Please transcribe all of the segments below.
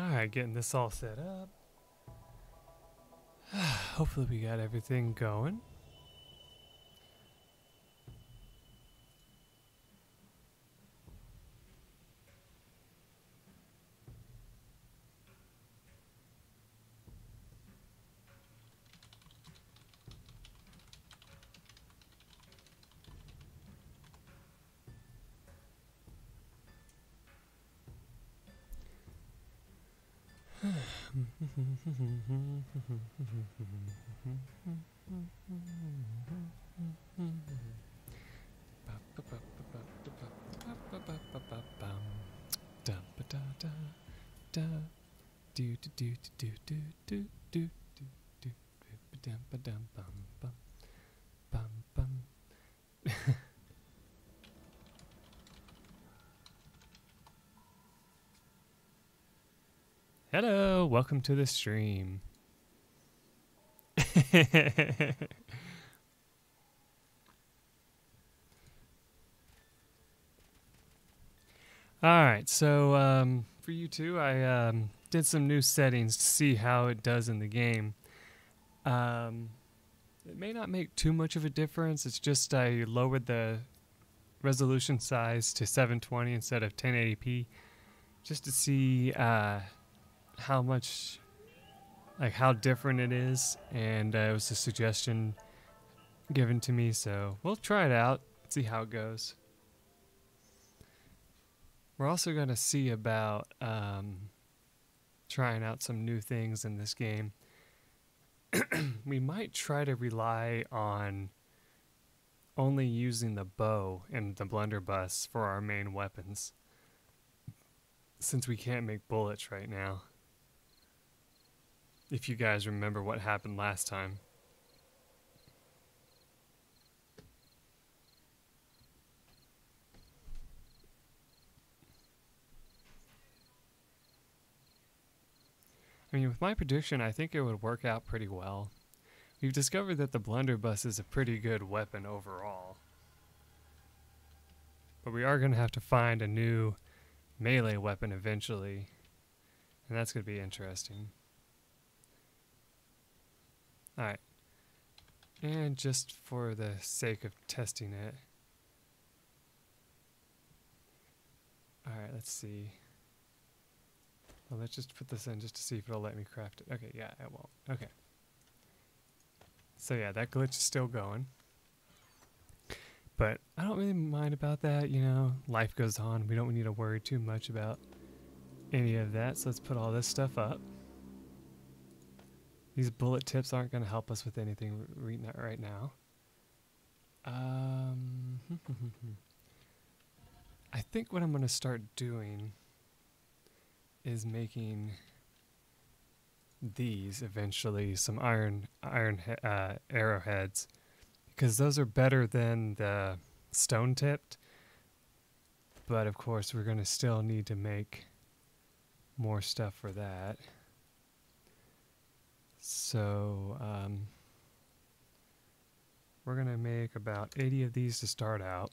Alright, getting this all set up. Hopefully we got everything going. Hello, welcome to the stream. Alright, so for you two, I did some new settings to see how it does in the game. It may not make too much of a difference, it's just I lowered the resolution size to 720 instead of 1080p, just to see how much, like how different it is, and it was a suggestion given to me, so we'll try it out, see how it goes. We're also going to see about trying out some new things in this game. We might try to rely on only using the bow and the blunderbuss for our main weapons, since we can't make bullets right now. If you guys remember what happened last time. I mean, with my prediction, I think it would work out pretty well. We've discovered that the blunderbuss is a pretty good weapon overall. But we are going to have to find a new melee weapon eventually. And that's going to be interesting. Alright. And just for the sake of testing it. Alright, let's see. Well, let's just put this in just to see if it'll let me craft it. Okay, yeah, it won't. Okay. So yeah, that glitch is still going. But I don't really mind about that, you know. Life goes on. We don't need to worry too much about any of that. So let's put all this stuff up. These bullet tips aren't going to help us with anything right now. I think what I'm going to start doing is making these eventually some iron arrowheads, because those are better than the stone tipped. But of course, we're going to still need to make more stuff for that. So we're going to make about 80 of these to start out.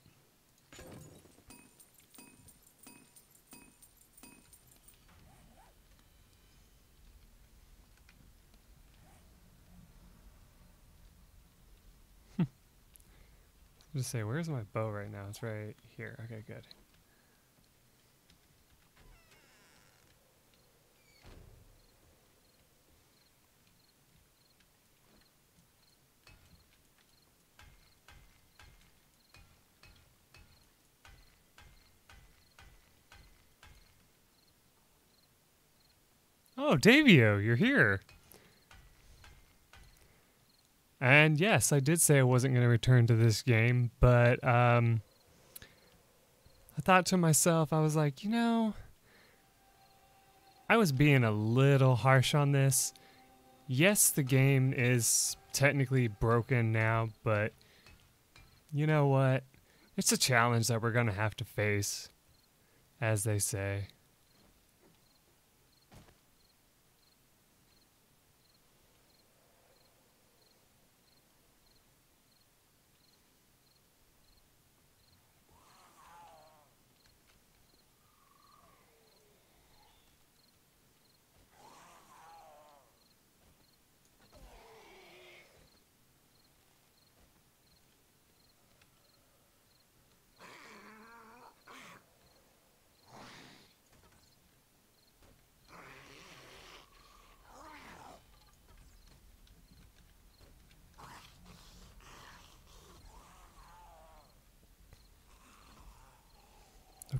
Just say, where's my bow right now? It's right here. Okay, good. Oh, Davio, you're here. And yes, I did say I wasn't going to return to this game, but I thought to myself, I was like, you know, I was being a little harsh on this. Yes, the game is technically broken now, but you know what? It's a challenge that we're going to have to face, as they say.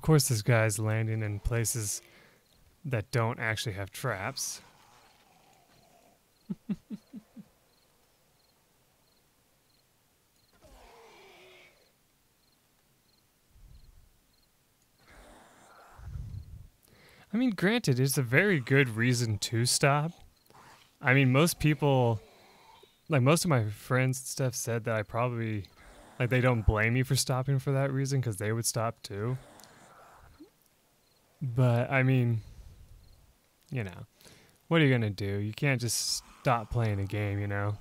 course this guy's landing in places that don't actually have traps. I mean, granted, it's a very good reason to stop. I mean, most people, like most of my friends and stuff said that I probably, like they don't blame me for stopping for that reason because they would stop too. But, I mean, you know, what are you going to do? You can't just stop playing a game, you know?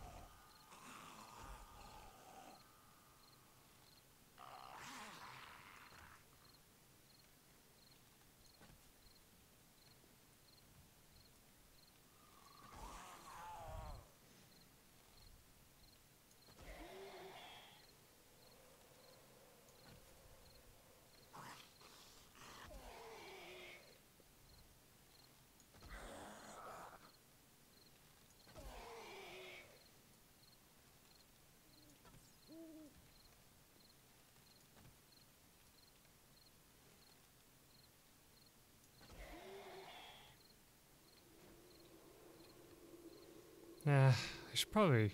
I should probably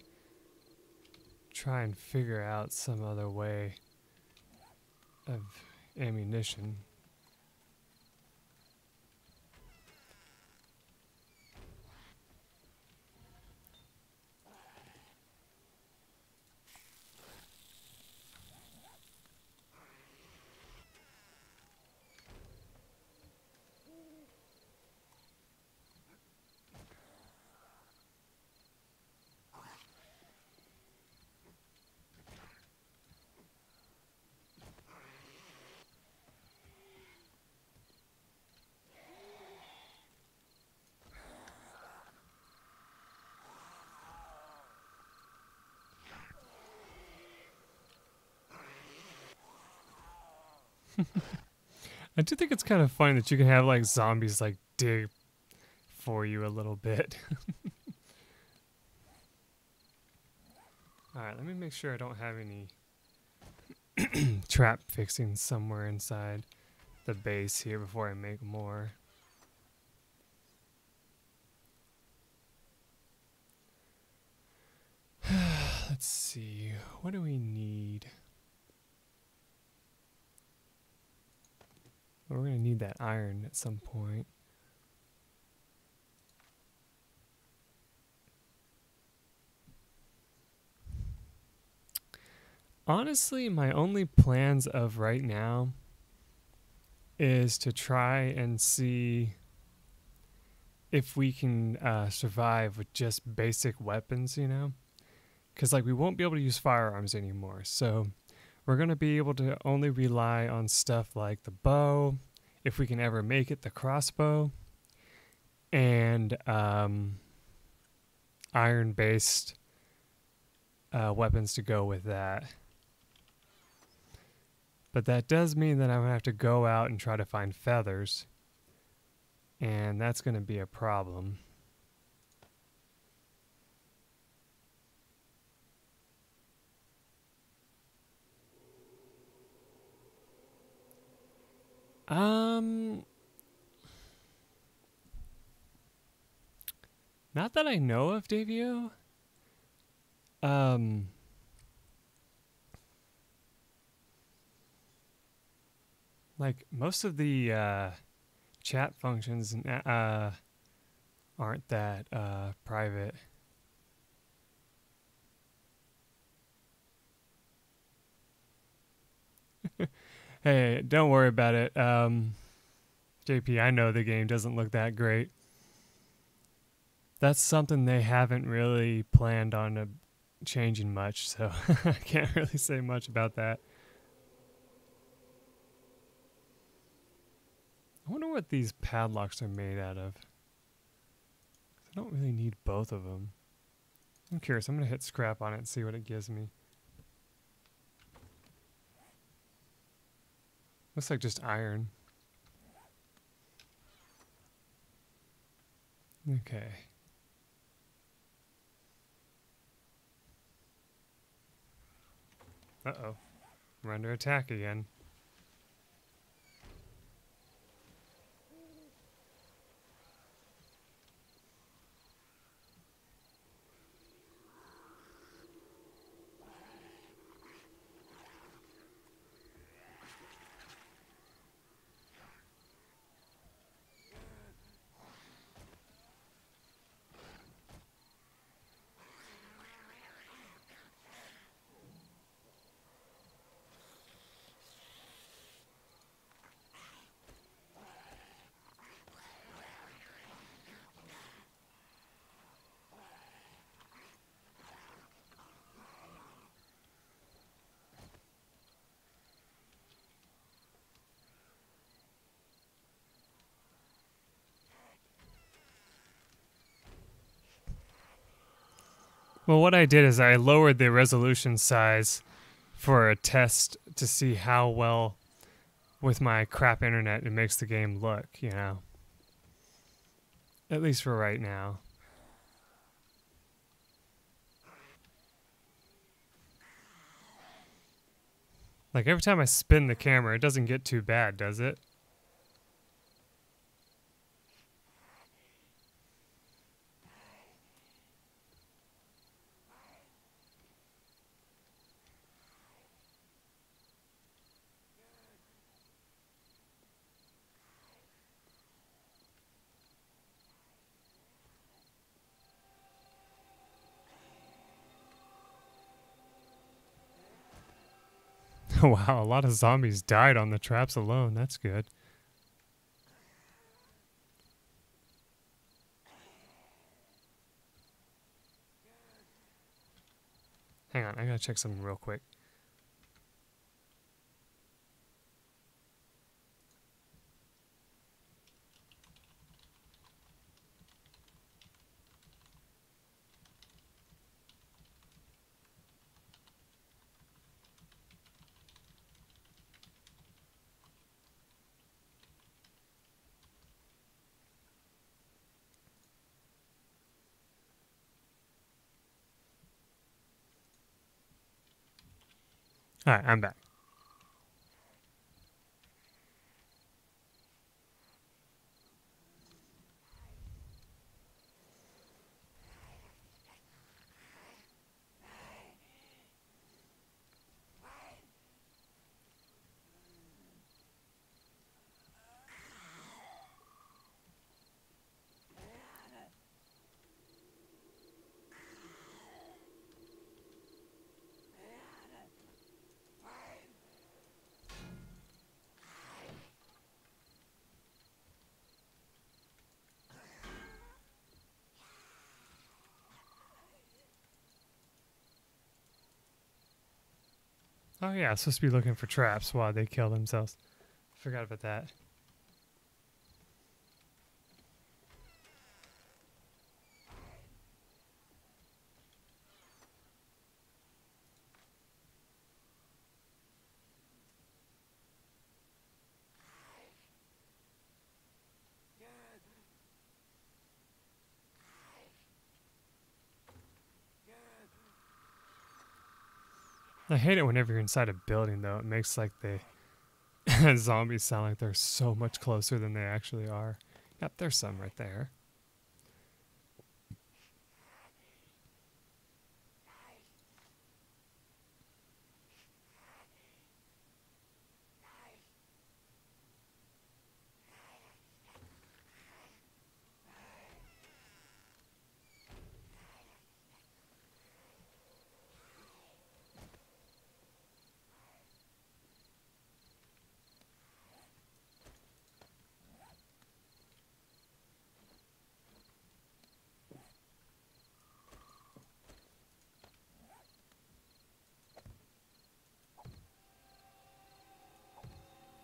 try and figure out some other way of ammunition. I do think it's kind of funny that you can have like zombies like dig for you a little bit. Alright, let me make sure I don't have any trap fixing somewhere inside the base here before I make more. Let's see, what do we need? Well, we're going to need that iron at some point. Honestly, my only plans of right now is to try and see if we can survive with just basic weapons, you know? Because like we won't be able to use firearms anymore, so we're going to be able to only rely on stuff like the bow, if we can ever make it, the crossbow, and iron-based weapons to go with that. But that does mean that I'm going to have to go out and try to find feathers, and that's going to be a problem. Not that I know of, Davio. Like most of the chat functions aren't that private. Hey, don't worry about it. JP, I know the game doesn't look that great. That's something they haven't really planned on changing much, so I can't really say much about that. I wonder what these padlocks are made out of. I don't really need both of them. I'm curious. I'm going to hit scrap on it and see what it gives me. Looks like just iron. Okay. Uh-oh. We're under attack again. Well, what I did is I lowered the resolution size for a test to see how well with my crap internet it makes the game look, you know. At least for right now. Like every time I spin the camera, it doesn't get too bad, does it? Wow, a lot of zombies died on the traps alone. That's good. Hang on, I gotta check something real quick. Alright, I'm back. Oh yeah, I'm supposed to be looking for traps while they kill themselves. Forgot about that. I hate it whenever you're inside a building, though. It makes like the zombies sound like they're so much closer than they actually are. Yep, there's some right there.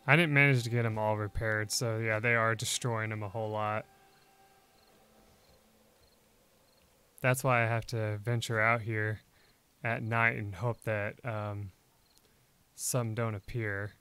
I didn't manage to get them all repaired, so yeah, they are destroying them a whole lot. That's why I have to venture out here at night and hope that some don't appear.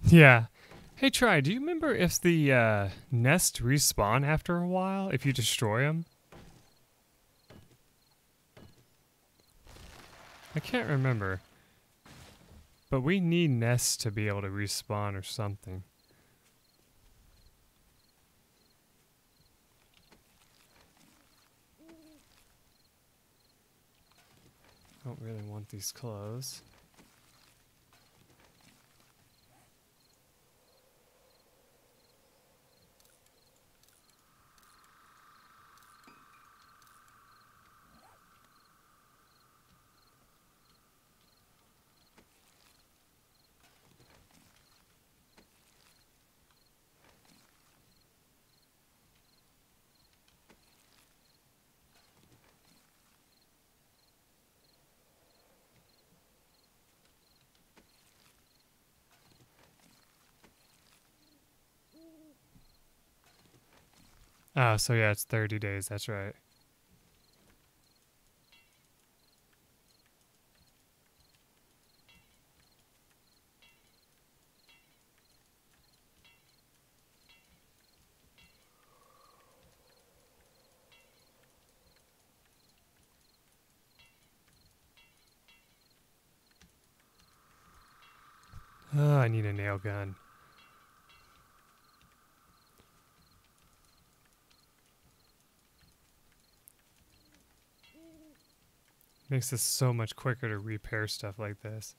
Yeah. Hey, Try, do you remember if the nest respawn after a while if you destroy them? I can't remember. But we need nests to be able to respawn or something. Don't really want these clothes. Oh, so yeah, it's 30 days. That's right. Oh, I need a nail gun. Makes this so much quicker to repair stuff like this.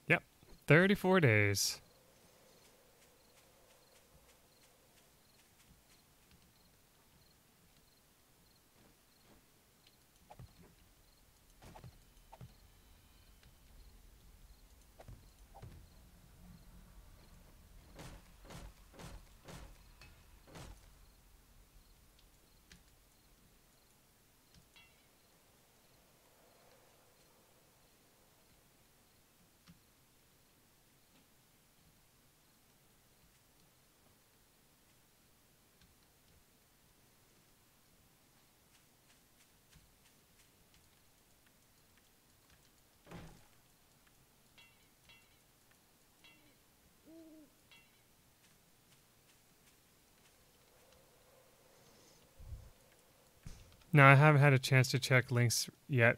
Yep, 34 days. No, I haven't had a chance to check links yet.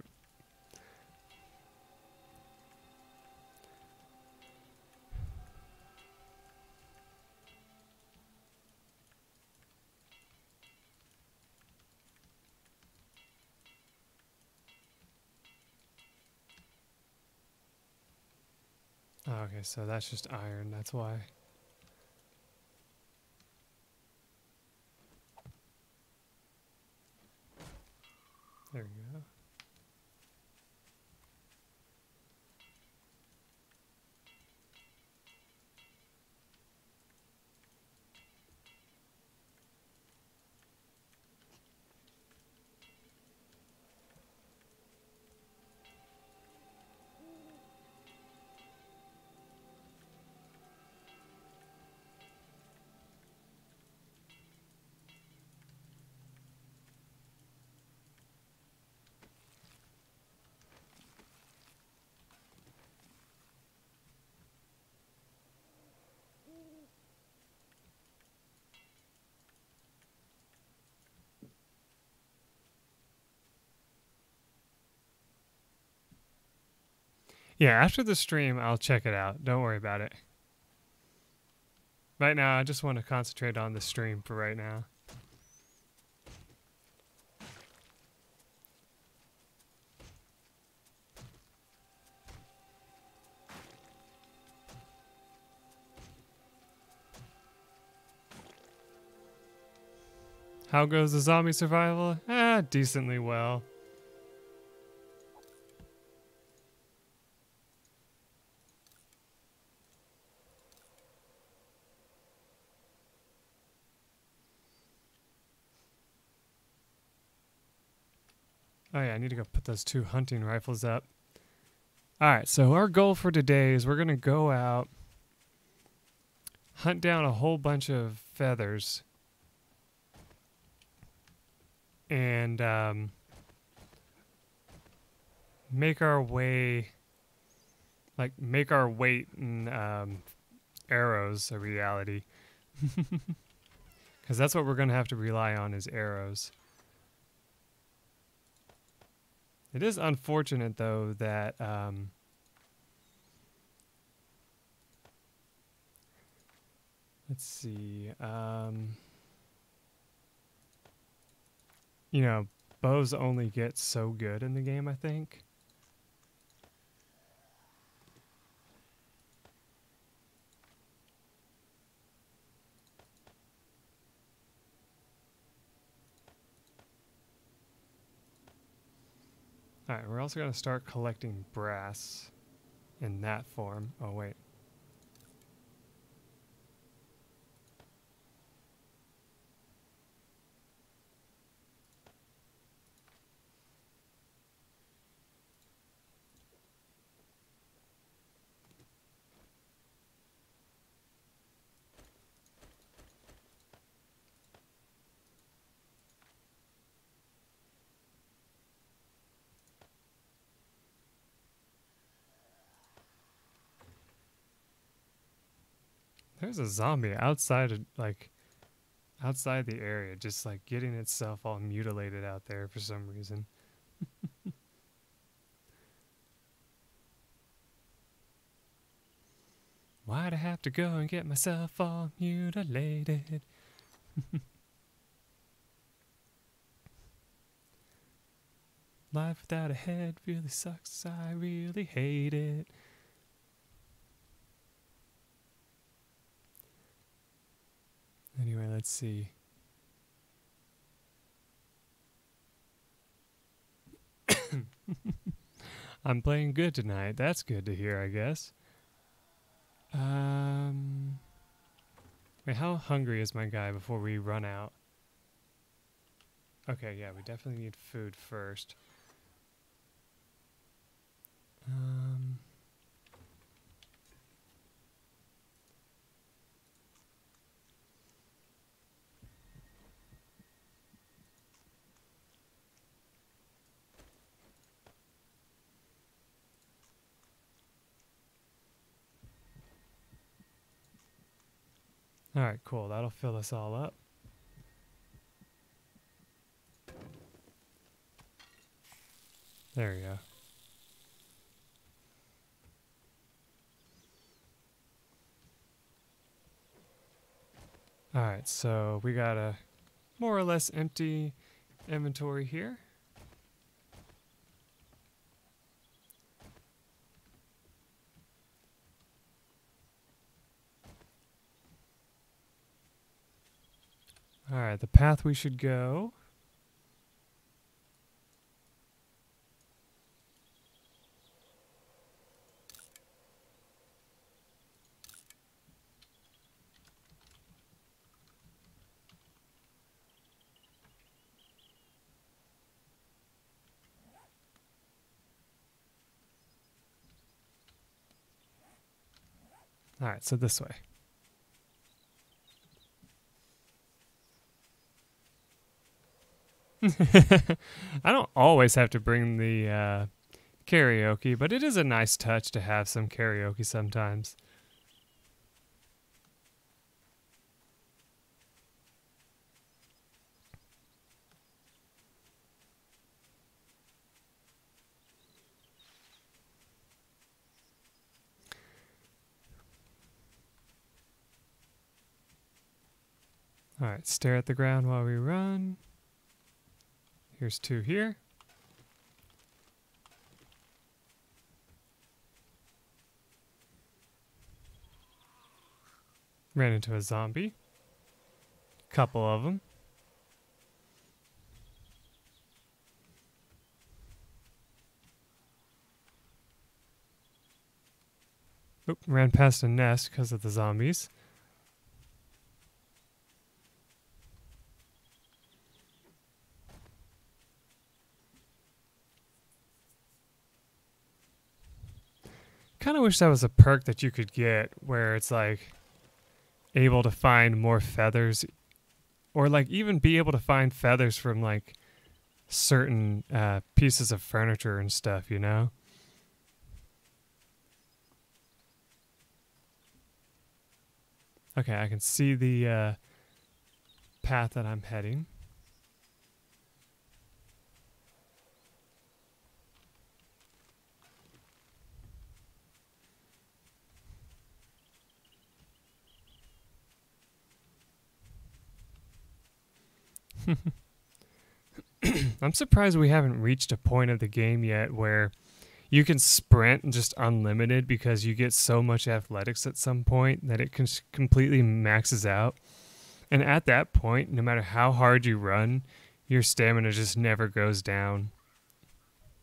Oh, okay, so that's just iron. That's why. There we go. Yeah, after the stream, I'll check it out. Don't worry about it. Right now, I just want to concentrate on the stream for right now. How goes the zombie survival? Decently well. Oh yeah, I need to go put those 2 hunting rifles up. Alright, so our goal for today is we're going to go out, hunt down a whole bunch of feathers, and make our way, like make our weight in arrows a reality. Because that's what we're going to have to rely on is arrows. It is unfortunate, though, that let's see. You know, bows only get so good in the game, I think. Alright, we're also going to start collecting brass in that form. Oh, wait. There's a zombie outside of, like, outside the area, just like getting itself all mutilated out there for some reason. Why'd I have to go and get myself all mutilated? Life without a head really sucks. I really hate it. Anyway, let's see. I'm playing good tonight. That's good to hear, I guess. Wait, how hungry is my guy before we run out? Okay, yeah, we definitely need food first. Alright, cool. That'll fill us all up. There we go. Alright, so we got a more or less empty inventory here. Alright, the path we should go. Alright, so this way. I don't always have to bring the karaoke, but it is a nice touch to have some karaoke sometimes. Alright, stare at the ground while we run. Here's 2 here. Ran into a zombie. Couple of them. Oop, ran past a nest because of the zombies. Kind of wish that was a perk that you could get where it's like able to find more feathers, or like even be able to find feathers from like certain pieces of furniture and stuff, you know? Okay, I can see the path that I'm heading. I'm surprised we haven't reached a point of the game yet where you can sprint just unlimited, because you get so much athletics at some point that it completely maxes out. And at that point, no matter how hard you run, your stamina just never goes down.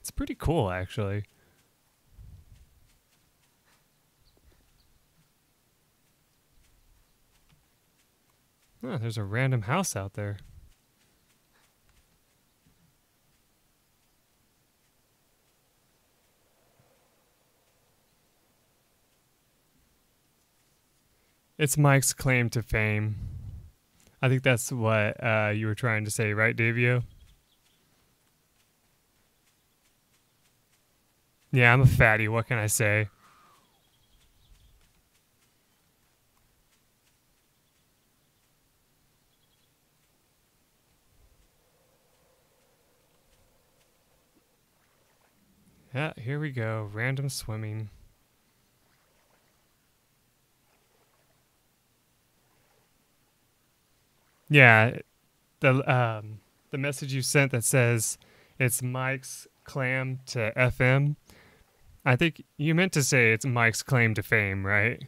It's pretty cool, actually. Oh, there's a random house out there. It's Mike's claim to fame. I think that's what you were trying to say, right, Davio? Yeah, I'm a fatty. What can I say? Yeah, here we go. Random swimming. Yeah, the message you sent that says it's Mike's clam to FM. I think you meant to say it's Mike's claim to fame, right?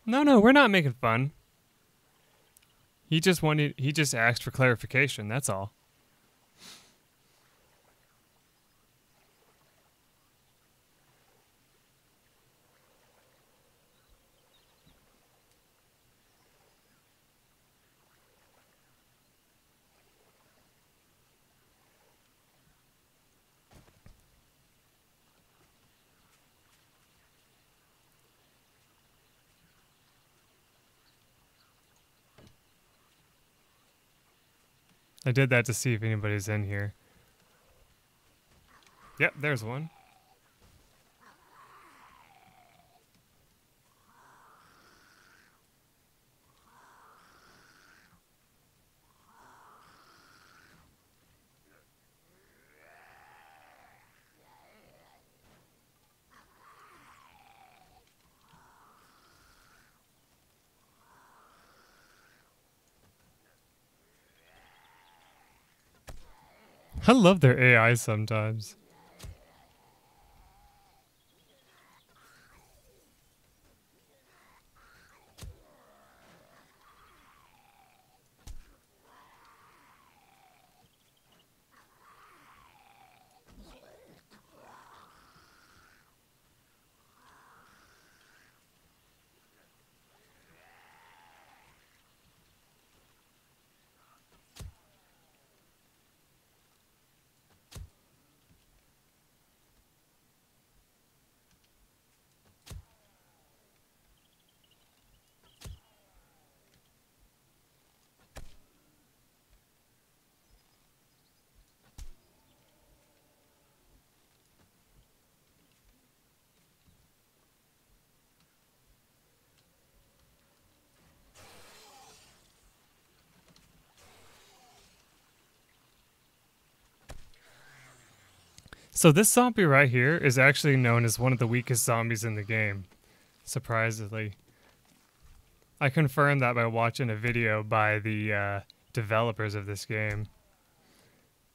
No, we're not making fun. He just asked for clarification, that's all. I did that to see if anybody's in here. Yep, there's one. I love their AI sometimes. So this zombie right here is actually known as one of the weakest zombies in the game. Surprisingly. I confirmed that by watching a video by the developers of this game.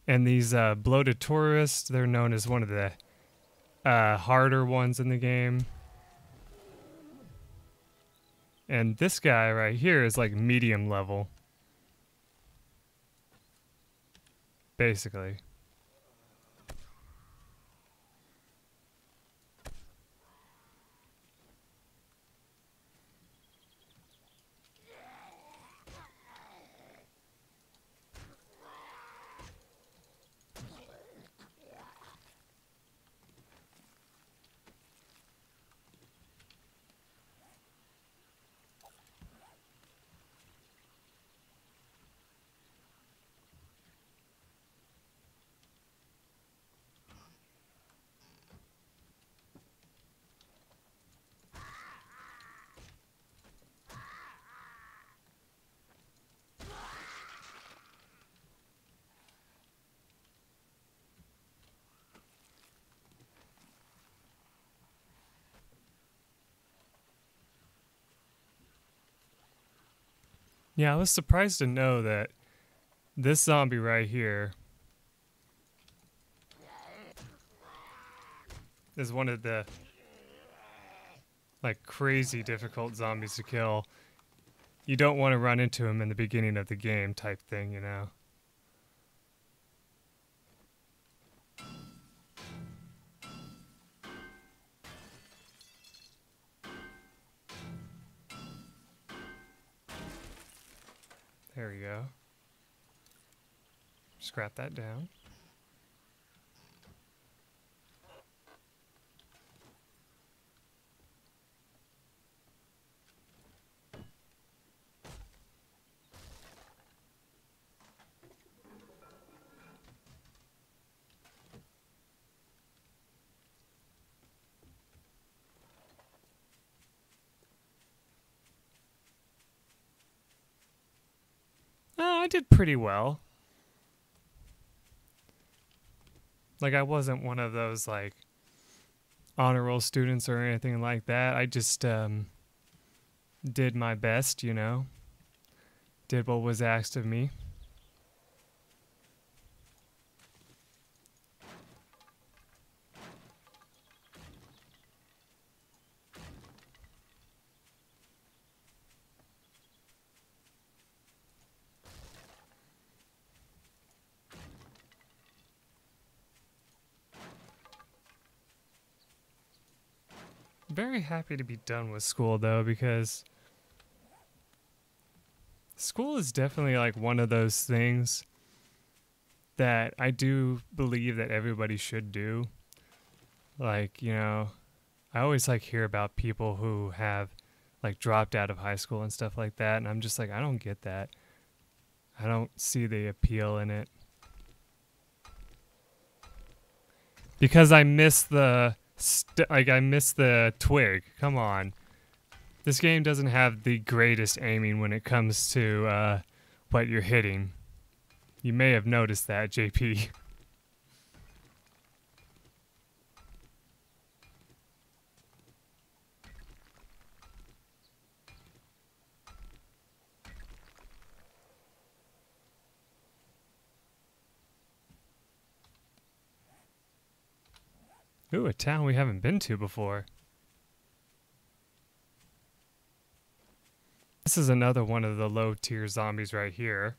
And these bloated tourists, they're known as one of the harder ones in the game. And this guy right here is like medium level. Basically. Yeah, I was surprised to know that this zombie right here is one of the like crazy difficult zombies to kill. You don't want to run into him in the beginning of the game type thing, you know. There we go. Scrap that down. I did pretty well. Like, I wasn't one of those, like, honor roll students or anything like that. I just, did my best, you know. Did what was asked of me. Very happy to be done with school though, because school is definitely like one of those things that I do believe that everybody should do. Like, you know, I always like hear about people who have like dropped out of high school and stuff like that, and I'm just like, I don't get that. I don't see the appeal in it. Because I miss the I miss the twig. Come on. This game doesn't have the greatest aiming when it comes to what you're hitting. You may have noticed that, JP. Ooh, a town we haven't been to before. This is another one of the low tier zombies right here.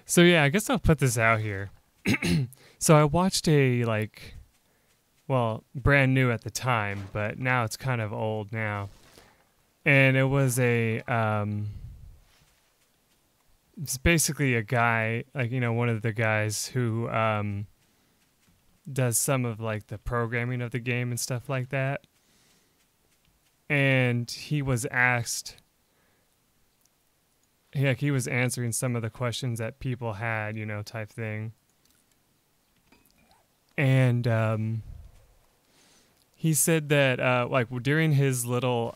So yeah, I guess I'll put this out here. So I watched a, like, well, brand new at the time, but now it's kind of old now. And it was it's basically a guy, like, you know, one of the guys who does some of like the programming of the game and stuff like that. And he was asked, like, he was answering some of the questions that people had, you know, type thing. And he said that like during his little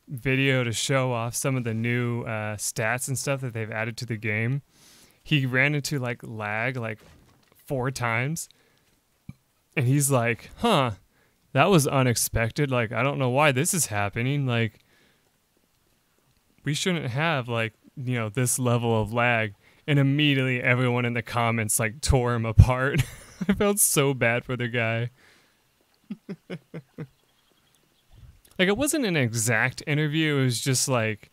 video to show off some of the new stats and stuff that they've added to the game, he ran into like lag like 4 times, and he's like, huh, that was unexpected. Like, I don't know why this is happening. Like, we shouldn't have, like, you know, this level of lag. And immediately everyone in the comments like tore him apart. I felt so bad for the guy. Like, it wasn't an exact interview. It was just like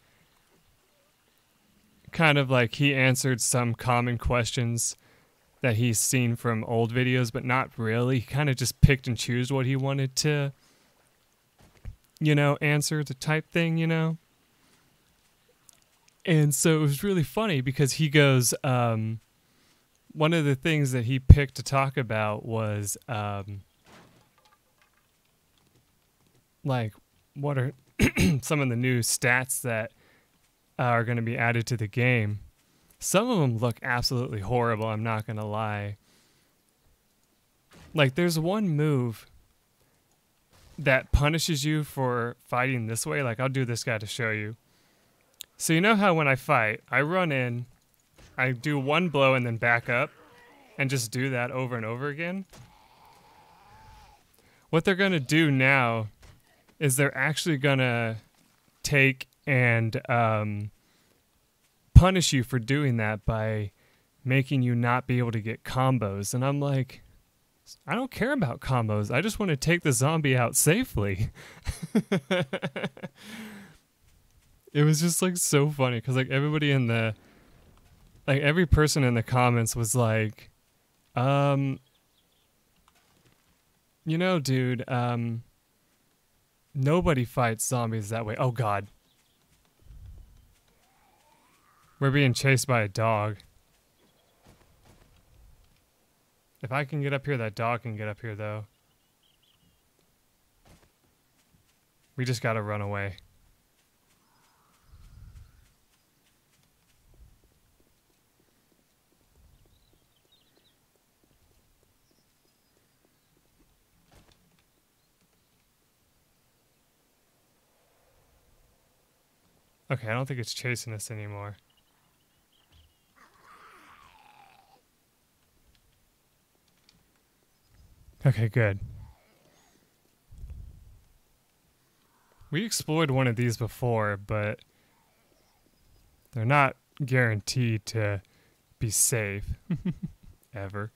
kind of like he answered some common questions that he's seen from old videos, but not really. He kind of just picked and chose what he wanted to, you know, answer the type thing, you know? And so it was really funny because he goes, one of the things that he picked to talk about was, like, what are some of the new stats that are going to be added to the game. Some of them look absolutely horrible, I'm not going to lie. Like, there's one move that punishes you for fighting this way. Like, I'll do this guy to show you. So you know how when I fight, I run in, I do one blow and then back up, and just do that over and over again? What they're going to do now is they're actually going to take and punish you for doing that by making you not be able to get combos. And I'm like, I don't care about combos. I just want to take the zombie out safely. It was just like so funny because like everybody in the, like every person in the comments was like, you know, dude, nobody fights zombies that way. Oh God. We're being chased by a dog. If I can get up here, that dog can get up here though. We just gotta run away. Okay, I don't think it's chasing us anymore. Okay, good. We explored one of these before, but they're not guaranteed to be safe. Ever.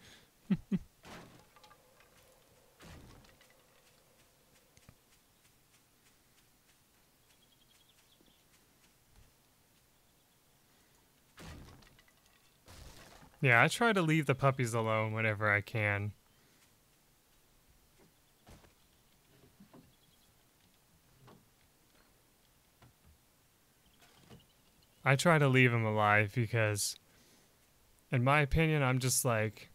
Yeah, I try to leave the puppies alone whenever I can. I try to leave them alive because, in my opinion, I'm just like,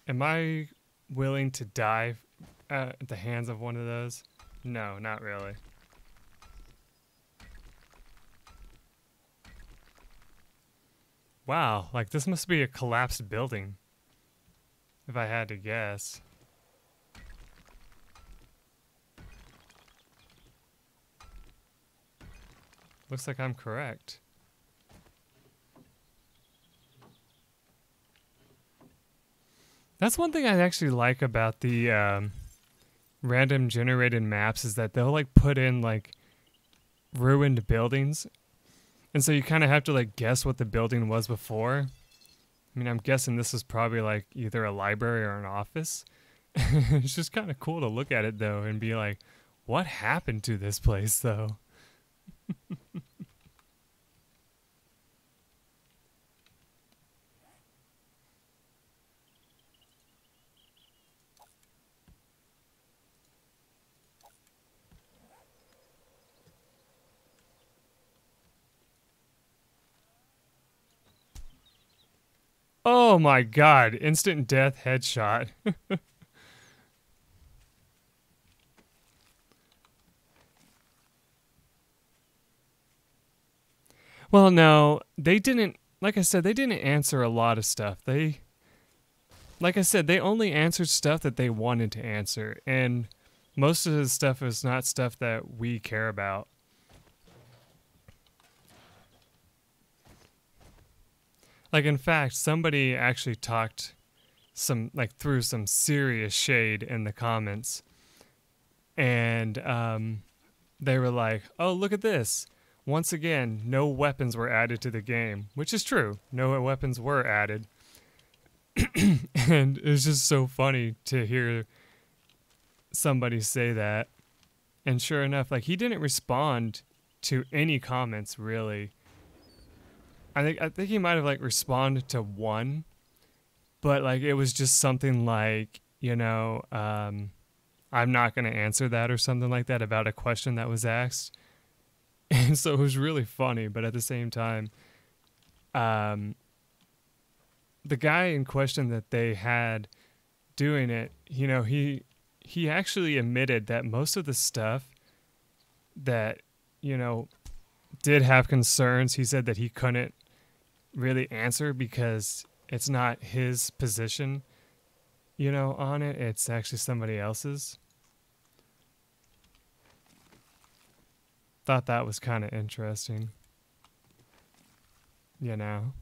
am I willing to die at the hands of one of those? No, not really. Wow, like this must be a collapsed building, if I had to guess. Looks like I'm correct. That's one thing I actually like about the random generated maps is that they'll like put in like ruined buildings. And so you kind of have to like guess what the building was before. I mean, I'm guessing this is probably like either a library or an office. It's just kind of cool to look at it though and be like, what happened to this place though? Oh my God, instant death headshot. Well, no, they didn't, like I said, they didn't answer a lot of stuff. Like I said, they only answered stuff that they wanted to answer. And most of the stuff is not stuff that we care about. Like, in fact, somebody actually talked threw some serious shade in the comments. And they were like, oh, look at this. Once again, no weapons were added to the game, which is true. No weapons were added. And it's just so funny to hear somebody say that. And sure enough, like, he didn't respond to any comments, really. I think he might have, like, responded to one. But, like, it was just something like, you know, I'm not going to answer that or something like that about a question that was asked. And so it was really funny, but at the same time, the guy in question that they had doing it, you know, he actually admitted that most of the stuff that, you know, did have concerns, he said that he couldn't really answer because it's not his position you know, on it. It's actually somebody else's. Thought that was kind of interesting. You know.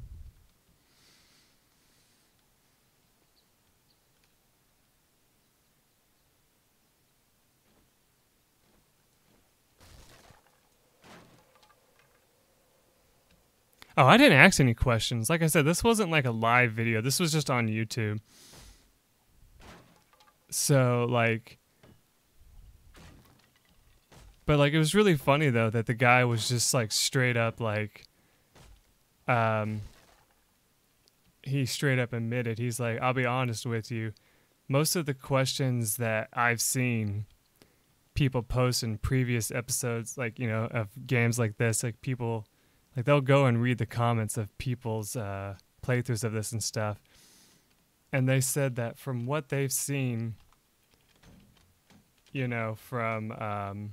Oh, I didn't ask any questions. Like I said, this wasn't like a live video. This was just on YouTube. So, like, but like it was really funny though that the guy was just like straight up like he straight up admitted, he's like, I'll be honest with you, most of the questions that I've seen people post in previous episodes, like, you know, of games like this, like people, like they'll go and read the comments of people's playthroughs of this and stuff, and they said that from what they've seen, you know, from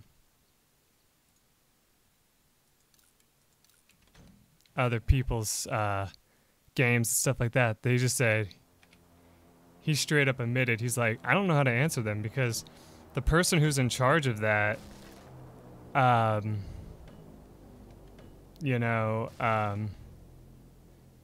other people's games and stuff like that, they just said, he straight up admitted, he's like, I don't know how to answer them because the person who's in charge of that, you know,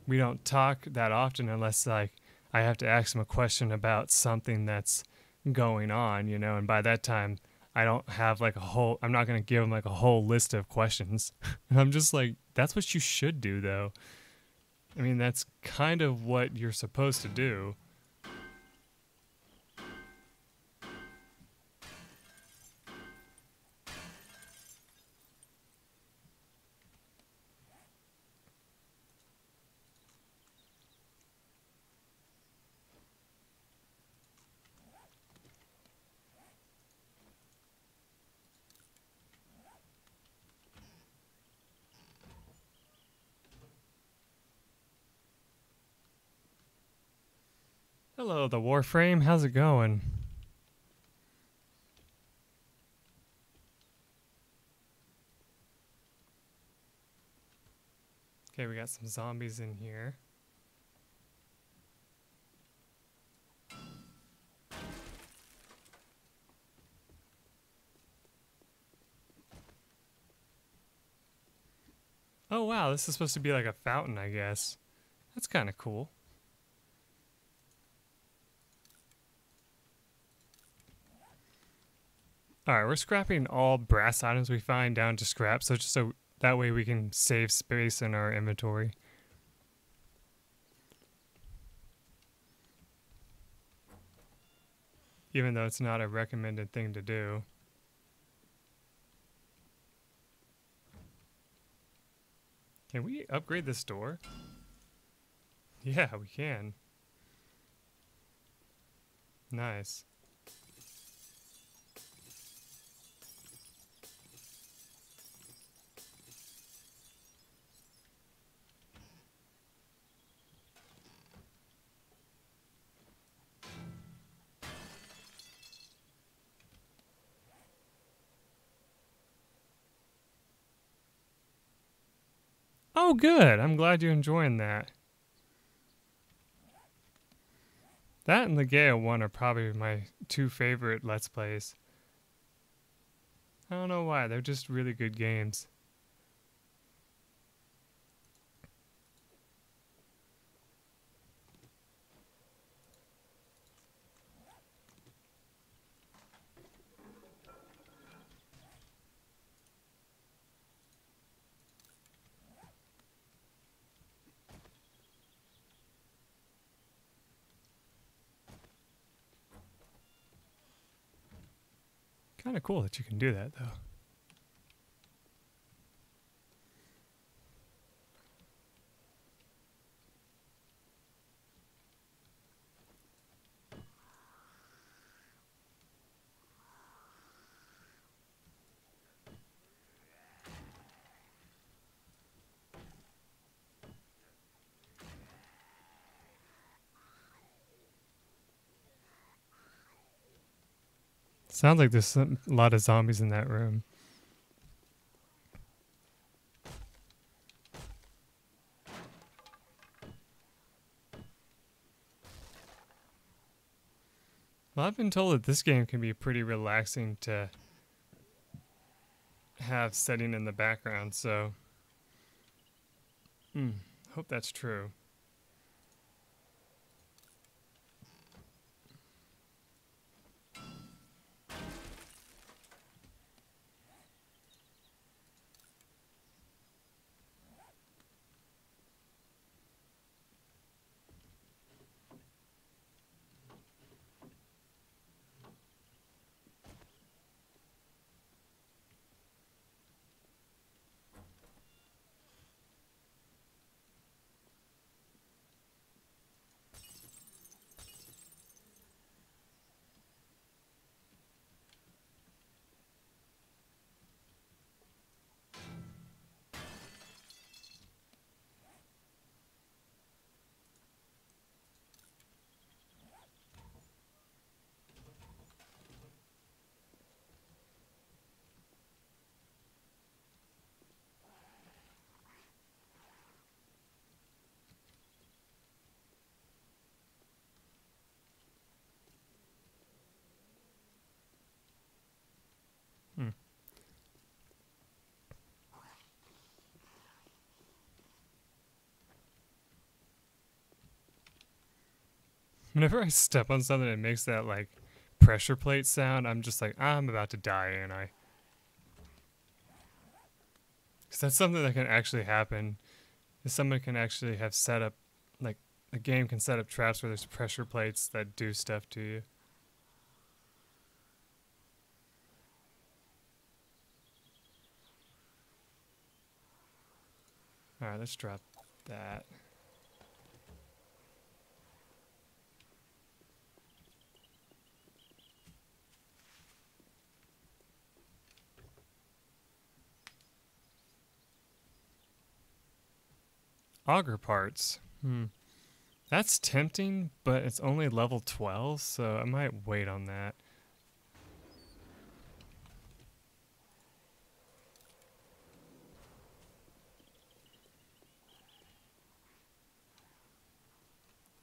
we don't talk that often unless like I have to ask him a question about something that's going on, you know, and by that time I don't have like a whole, I'm not going to give him like a whole list of questions. And I'm just like, that's what you should do though. I mean, that's kind of what you're supposed to do. Hello, the Warframe. How's it going? Okay, we got some zombies in here. Oh wow, this is supposed to be like a fountain, I guess. That's kind of cool. Alright, we're scrapping all brass items we find down to scrap, so just so that way we can save space in our inventory. Even though it's not a recommended thing to do. Can we upgrade this door? Yeah, we can. Nice. Oh, good. I'm glad you're enjoying that. That and the Gale 1 are probably my two favorite Let's Plays. I don't know why. They're just really good games. Kind of cool that you can do that, though. Sounds like there's a lot of zombies in that room. Well, I've been told that this game can be pretty relaxing to have setting in the background, so hope that's true. Whenever I step on something that makes that like pressure plate sound, I'm just like, I'm about to die, ain't I? Because that's something that can actually happen. Is someone can actually have set up, like, the game can set up traps where there's pressure plates that do stuff to you. Alright, let's drop that. Auger parts. That's tempting, but it's only level 12, so I might wait on that.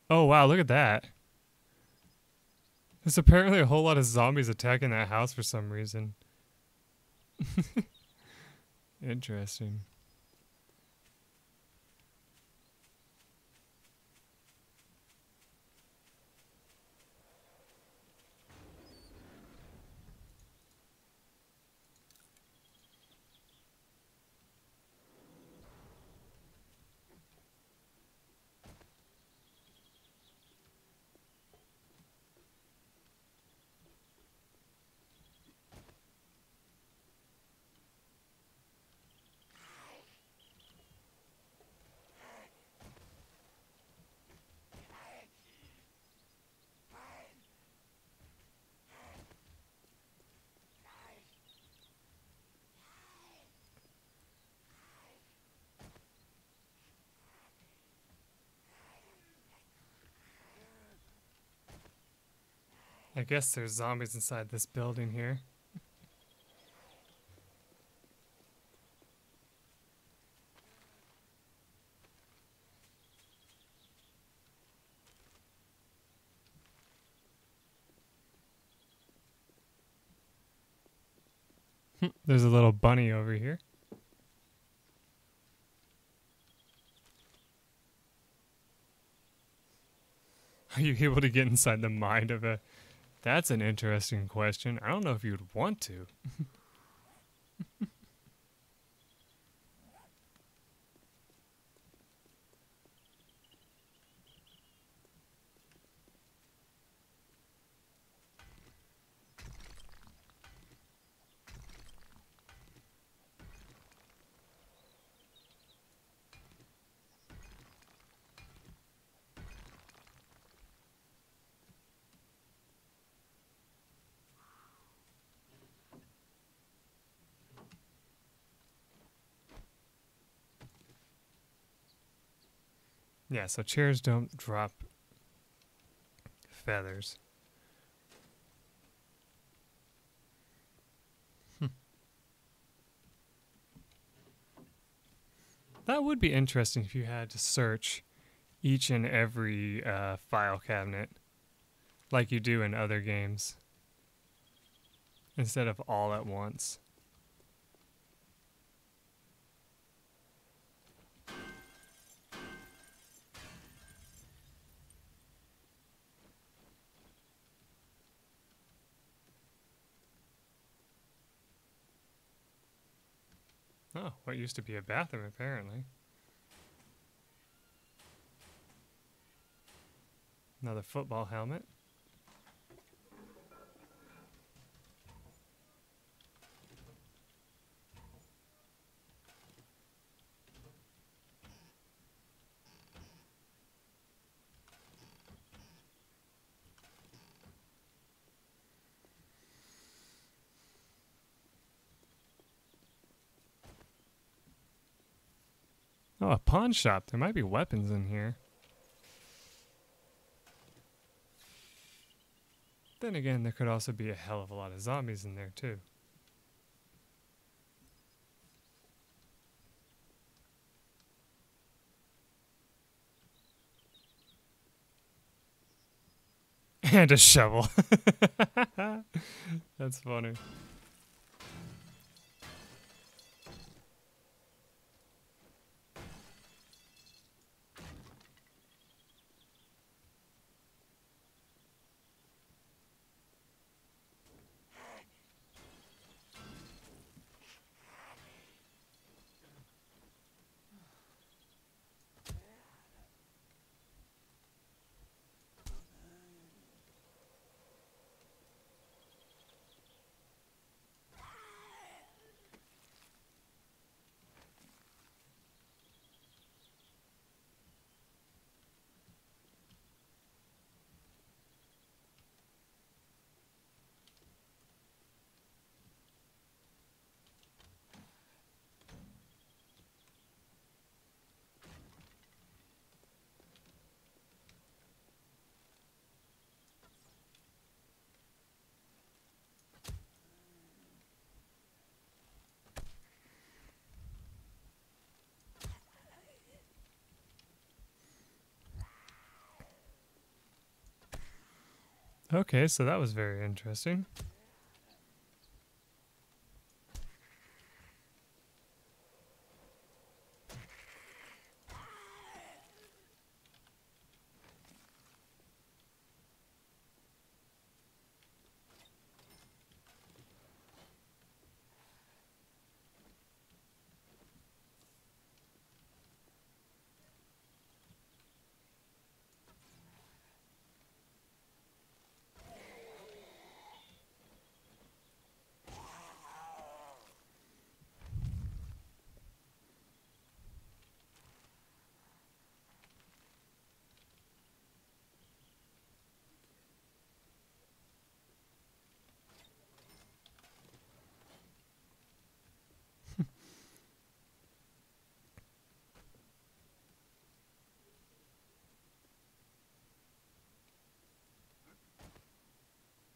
Oh wow, look at that. There's apparently a whole lot of zombies attacking that house for some reason. Interesting. I guess there's zombies inside this building here. There's a little bunny over here. Are you able to get inside the mind of a... That's an interesting question. I don't know if you'd want to. Yeah, so chairs don't drop feathers. That would be interesting if you had to search each and every file cabinet. like you do in other games, instead of all at once. Oh, what used to be a bathroom, apparently. Another football helmet. Oh, a pawn shop. There might be weapons in here. Then again, there could also be a hell of a lot of zombies in there, too. And a shovel. That's funny. Okay, so that was very interesting.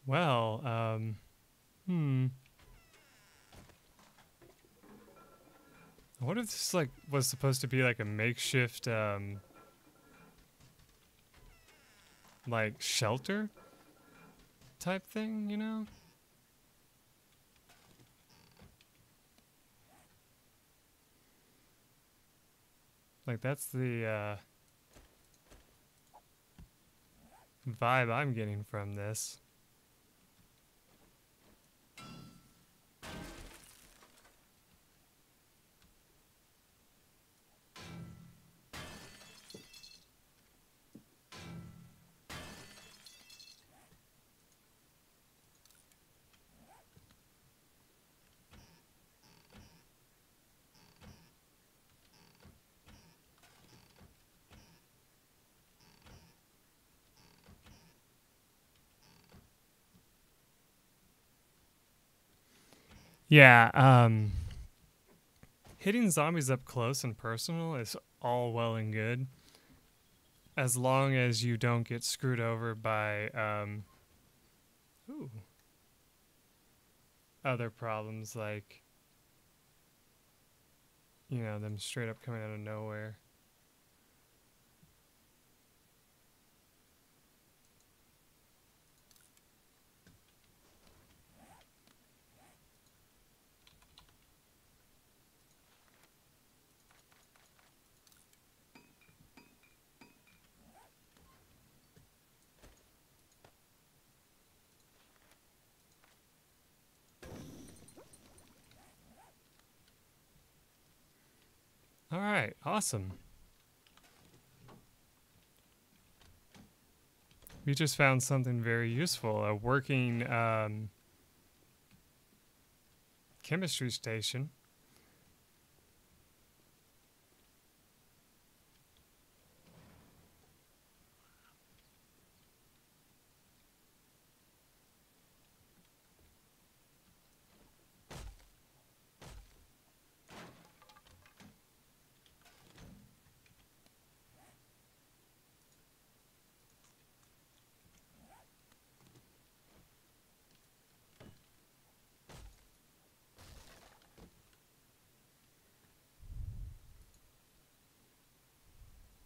Well, what if this like was supposed to be like a makeshift like shelter type thing, you know? Like that's the vibe I'm getting from this. Yeah, hitting zombies up close and personal is all well and good, as long as you don't get screwed over by ooh, other problems like, you know, them straight up coming out of nowhere. right, awesome. We just found something very useful, a working chemistry station.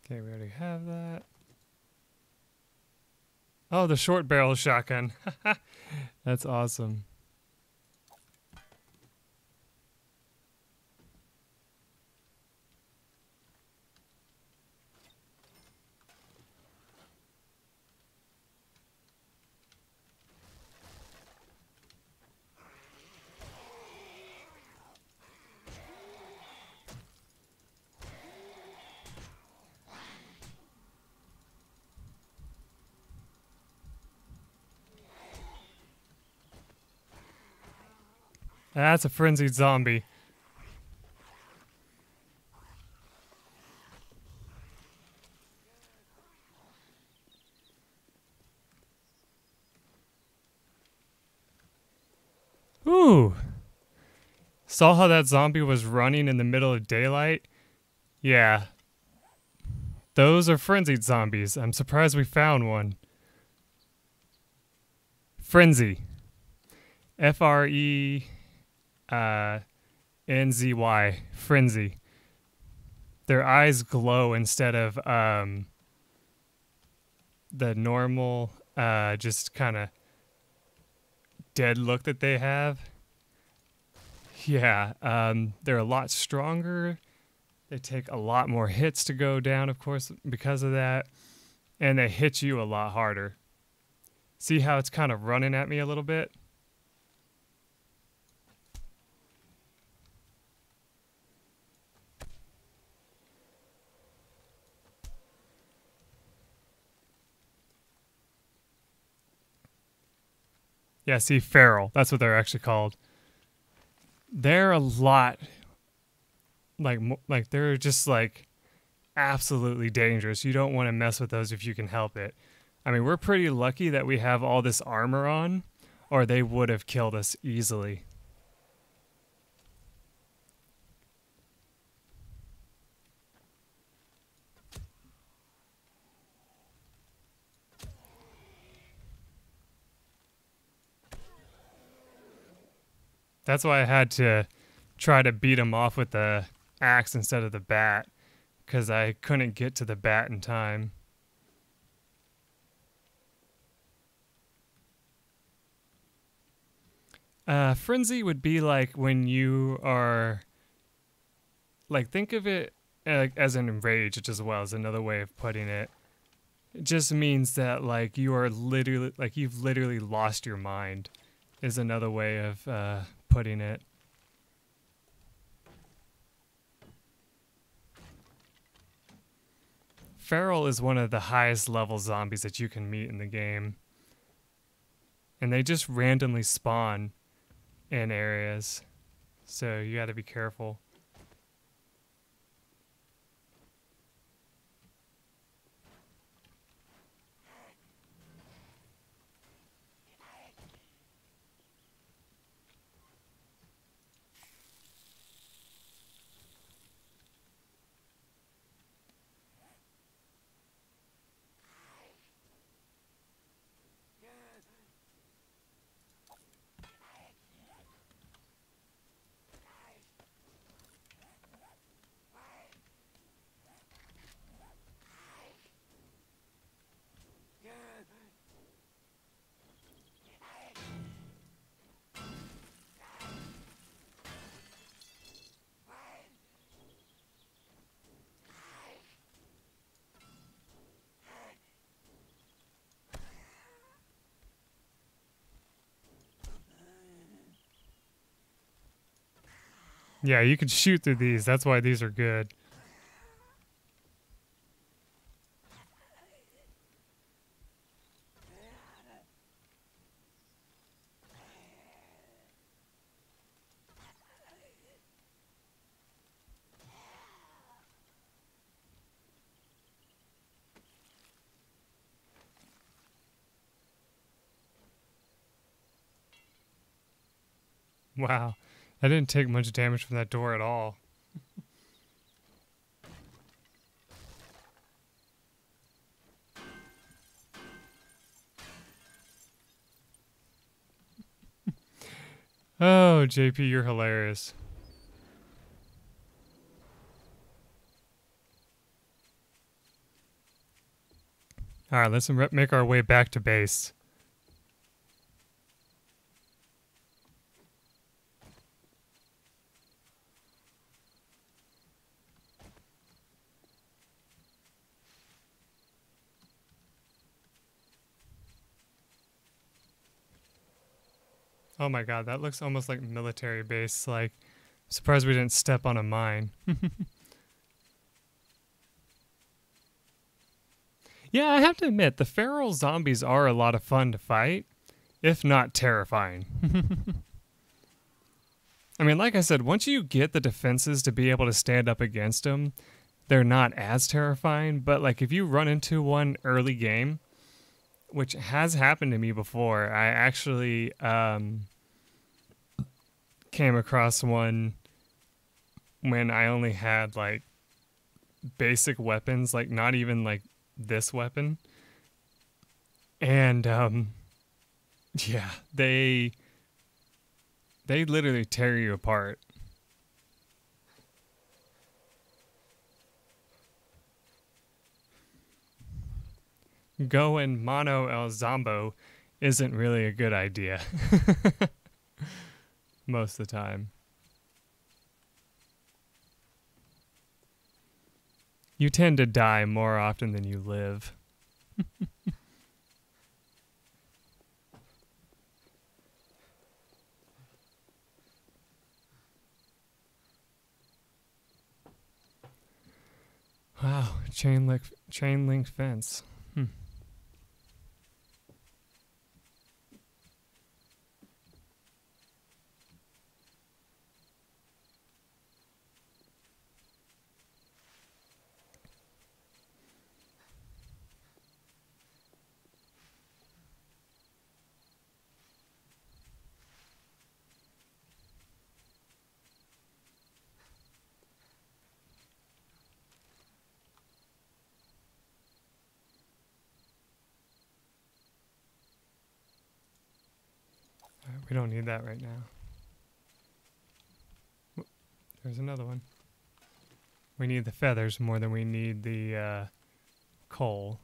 Okay, we already have that. Oh, the short barrel shotgun. That's awesome. That's a frenzied zombie. Ooh. Saw how that zombie was running in the middle of daylight? Yeah. Those are frenzied zombies. I'm surprised we found one. Frenzy. F-R-E... N-Z-Y. Frenzy. Their eyes glow instead of the normal just kind of dead look that they have. Yeah, they're a lot stronger. They take a lot more hits to go down, of course, because of that. And they hit you a lot harder. See how it's kind of running at me a little bit? Yeah, see, feral. That's what they're actually called. They're a lot, like they're just like absolutely dangerous. You don't want to mess with those if you can help it. I mean, we're pretty lucky that we have all this armor on, or they would have killed us easily. That's why I had to try to beat him off with the axe instead of the bat, because I couldn't get to the bat in time. Frenzy would be like when you are, like, think of it as an enraged as well, as another way of putting it. It just means that, like, you are literally, like, you've literally lost your mind, is another way of putting it. Feral is one of the highest level zombies that you can meet in the game. And they just randomly spawn in areas, so you gotta be careful. Yeah, you can shoot through these. That's why these are good. Wow. I didn't take much damage from that door at all. Oh, JP, you're hilarious. Alright, let's make our way back to base. Oh my god, that looks almost like military base. Like, I'm surprised we didn't step on a mine. Yeah, I have to admit, the feral zombies are a lot of fun to fight, if not terrifying. I mean, like I said, once you get the defenses to be able to stand up against them, they're not as terrifying. But like if you run into one early game, which has happened to me before, I actually came across one when I only had like basic weapons, like not even like this weapon. And yeah, they literally tear you apart. Going mono el zombo isn't really a good idea. Most of the time. You tend to die more often than you live. Wow, chain link fence. We don't need that right now. There's another one. We need the feathers more than we need the coal.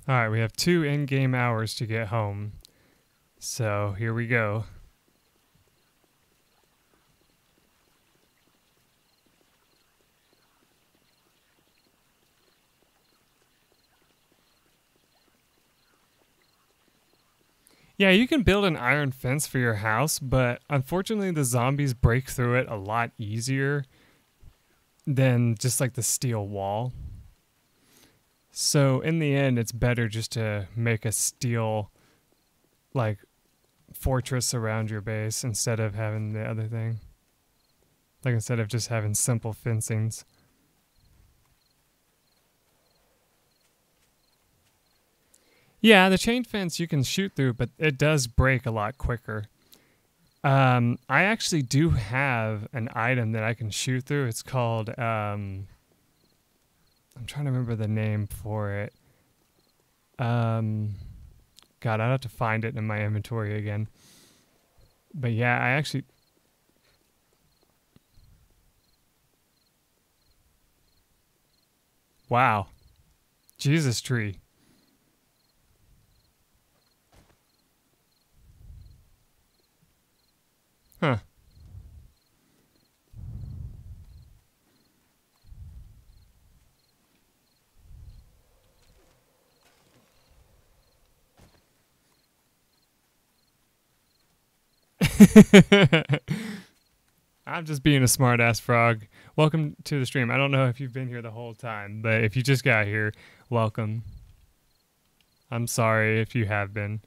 Alright, we have 2 in-game hours to get home. So, here we go. Yeah, you can build an iron fence for your house, but unfortunately the zombies break through it a lot easier than just like the steel wall. So in the end, it's better just to make a steel like fortress around your base instead of having the other thing. Like instead of just having simple fencings. Yeah, the chain fence you can shoot through, but it does break a lot quicker. I actually do have an item that I can shoot through. It's called, I'm trying to remember the name for it. God, I'd have to find it in my inventory again. But yeah, I actually... Wow. Jesus tree. Huh. I'm just being a smart-ass frog. Welcome to the stream. I don't know if you've been here the whole time, but if you just got here, welcome. I'm sorry if you have been.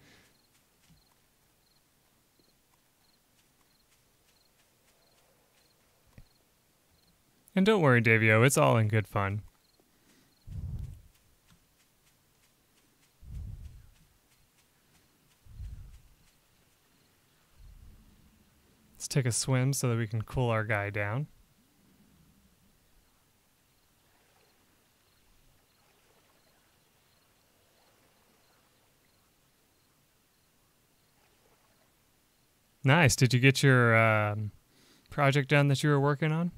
And don't worry, Davio, it's all in good fun. take a swim so that we can cool our guy down. Nice. Did you get your project done that you were working on?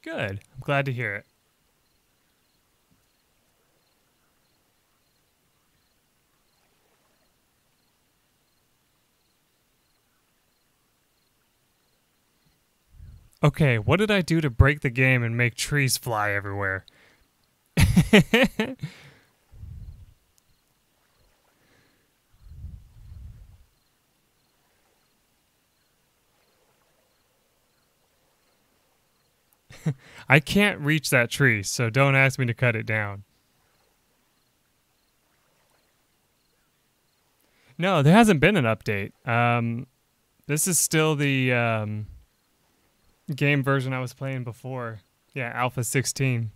Good. I'm glad to hear it. Okay, what did I do to break the game and make trees fly everywhere? I can't reach that tree, so don't ask me to cut it down. No, there hasn't been an update. This is still the game version I was playing before. Yeah, Alpha 16.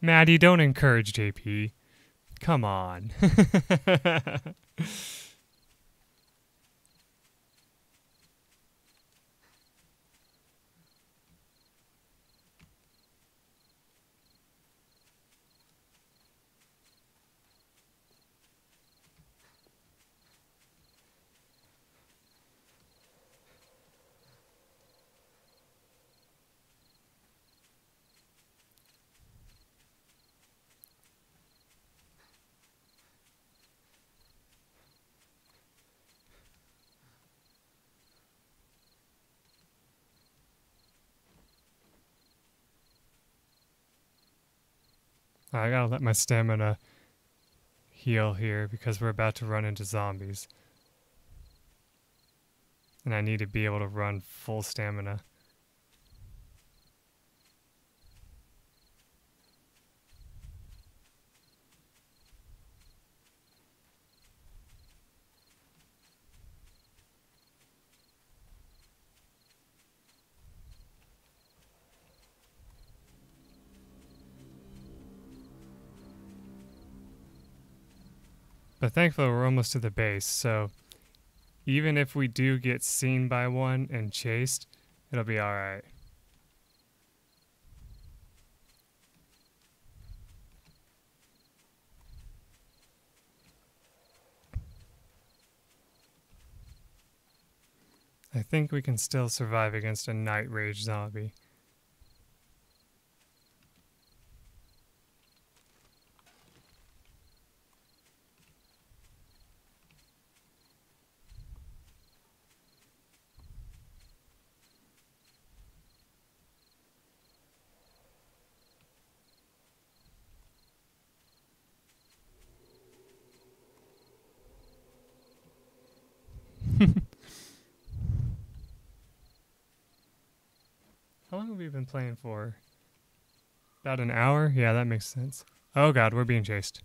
Maddie, don't encourage JP. Come on. I gotta let my stamina heal here because we're about to run into zombies. And I need to be able to run full stamina. But thankfully we're almost to the base, so even if we do get seen by one and chased, it'll be alright. I think we can still survive against a night rage zombie. How long have we been playing for? About an hour? Yeah, that makes sense. Oh god, we're being chased.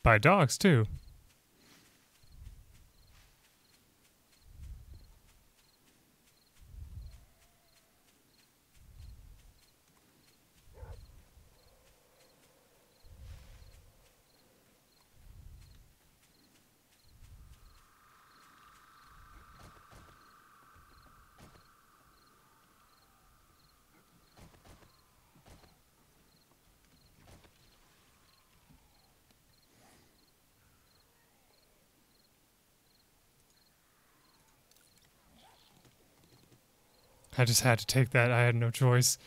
By dogs, too. I just had to take that. I had no choice.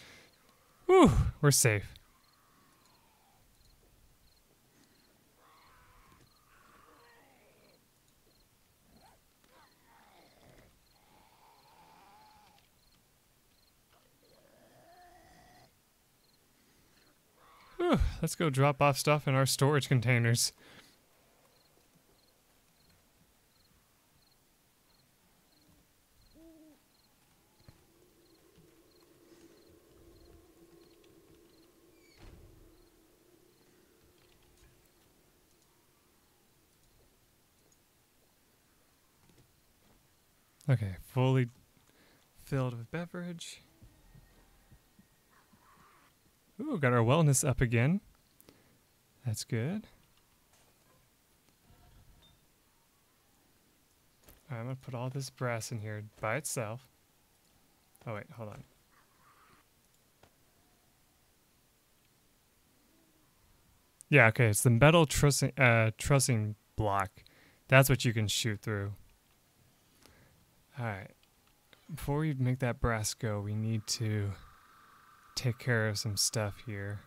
Whew, we're safe. Whew, let's go drop off stuff in our storage containers. Okay, fully filled with beverage. Ooh, got our wellness up again. That's good. Alright, I'm gonna put all this brass in here by itself. Oh wait, hold on. Yeah, okay, it's the metal trussing block. That's what you can shoot through. Alright. Before we make that brass go, we need to take care of some stuff here.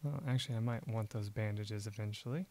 Well, actually, I might want those bandages eventually.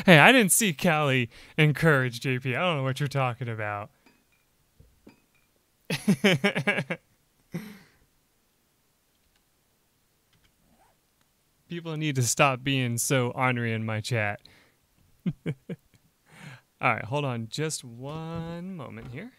Hey, I didn't see Callie encourage JP. I don't know what you're talking about. People need to stop being so ornery in my chat. Alright, hold on just one moment here.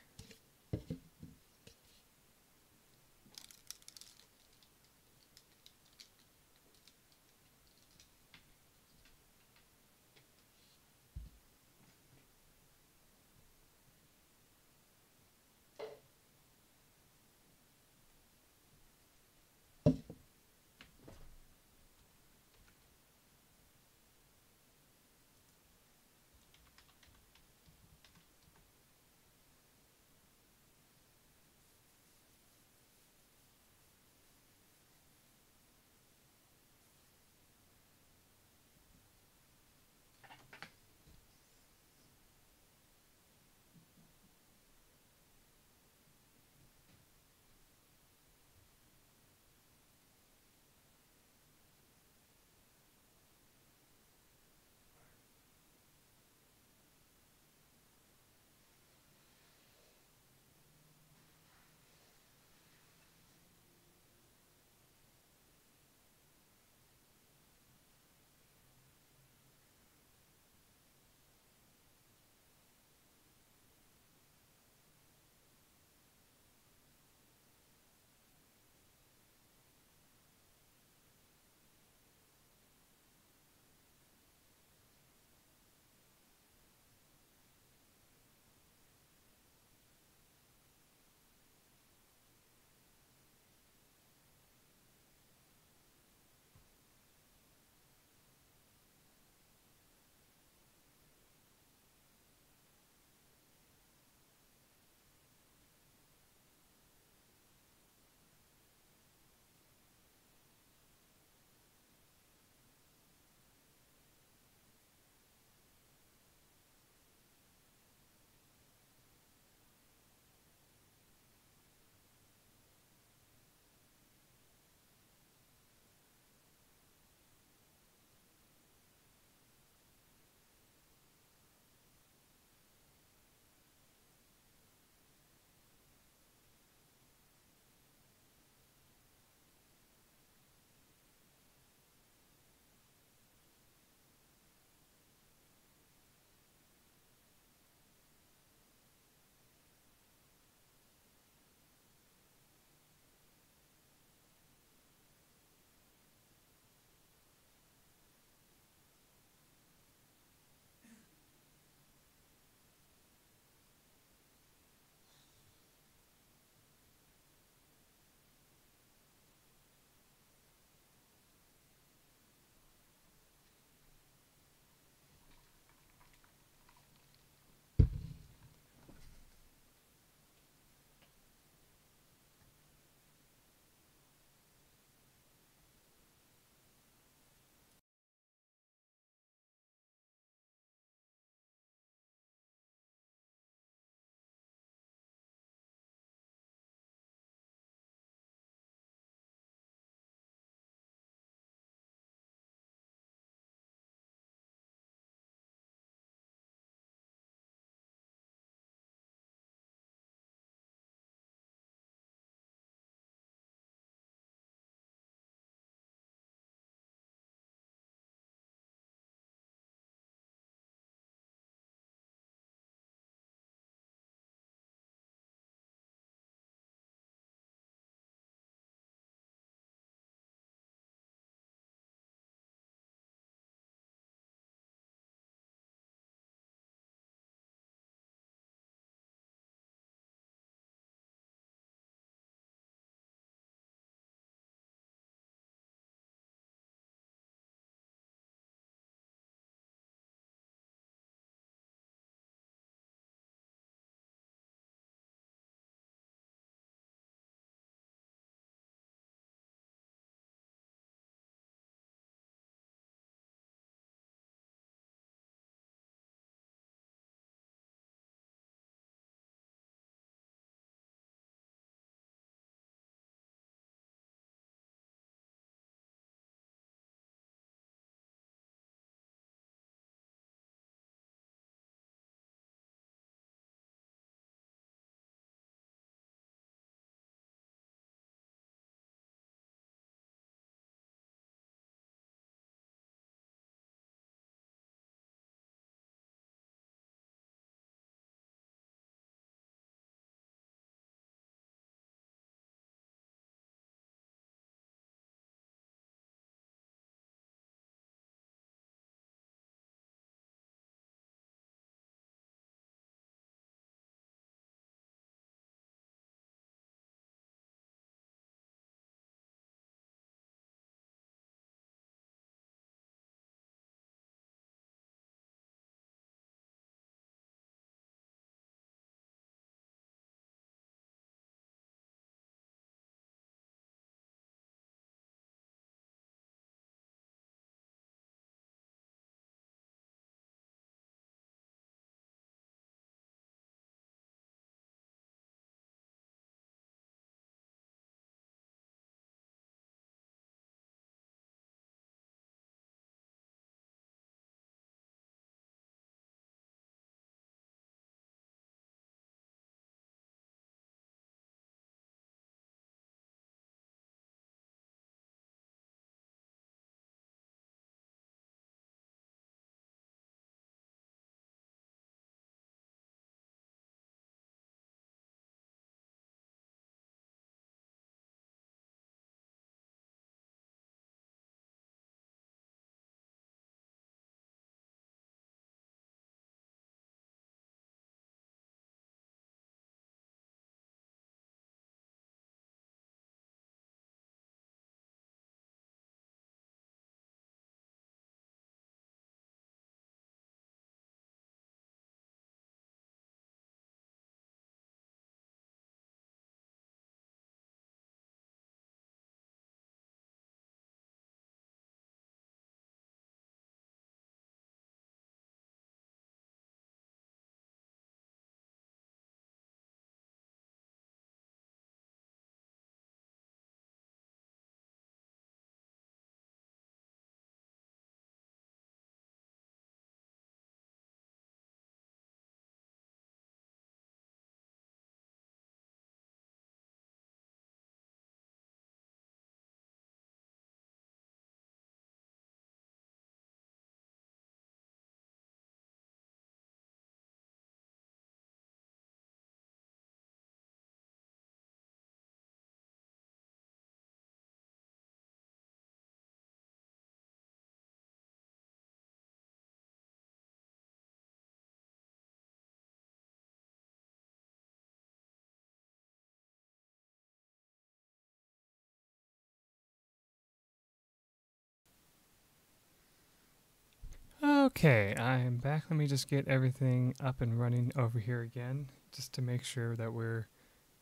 Okay, I'm back. Let me just get everything up and running over here again, just to make sure that we're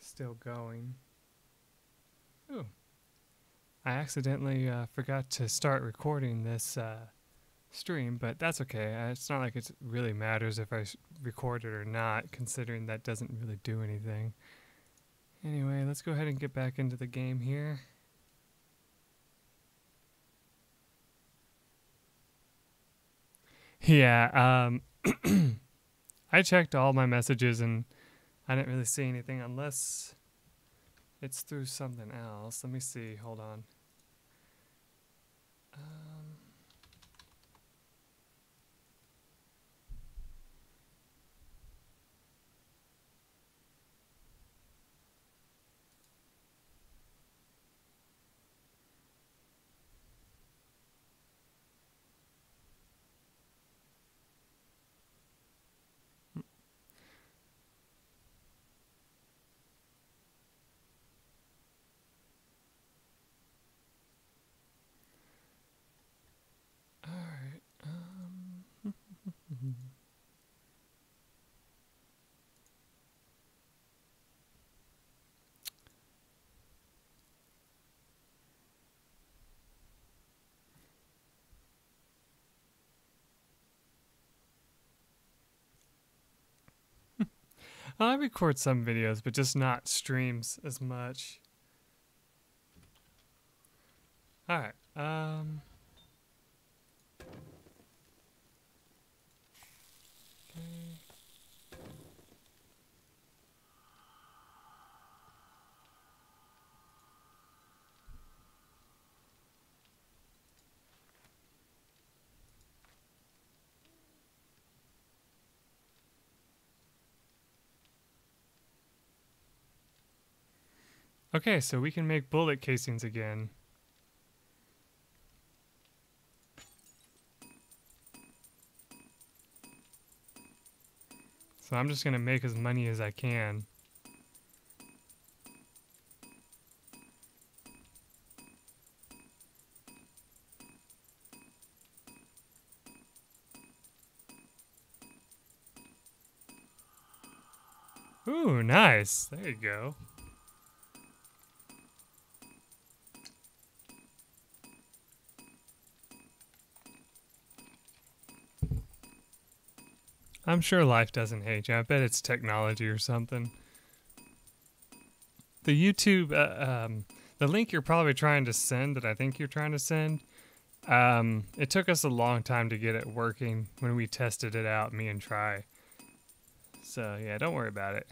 still going. Ooh. I accidentally forgot to start recording this stream, but that's okay. It's not like it really matters if I record it or not, considering that doesn't really do anything. Anyway, let's go ahead and get back into the game here. Yeah, I checked all my messages and I didn't really see anything unless it's through something else. Let me see. Hold on. Alright. I record some videos, but just not streams as much. Alright, okay. Okay, so we can make bullet casings again. So I'm just gonna make as many as I can. Ooh, nice. There you go. I'm sure life doesn't hate you. I bet it's technology or something. The YouTube, the link you're probably trying to send that I think you're trying to send, it took us a long time to get it working when we tested it out, me and Try. So yeah, don't worry about it.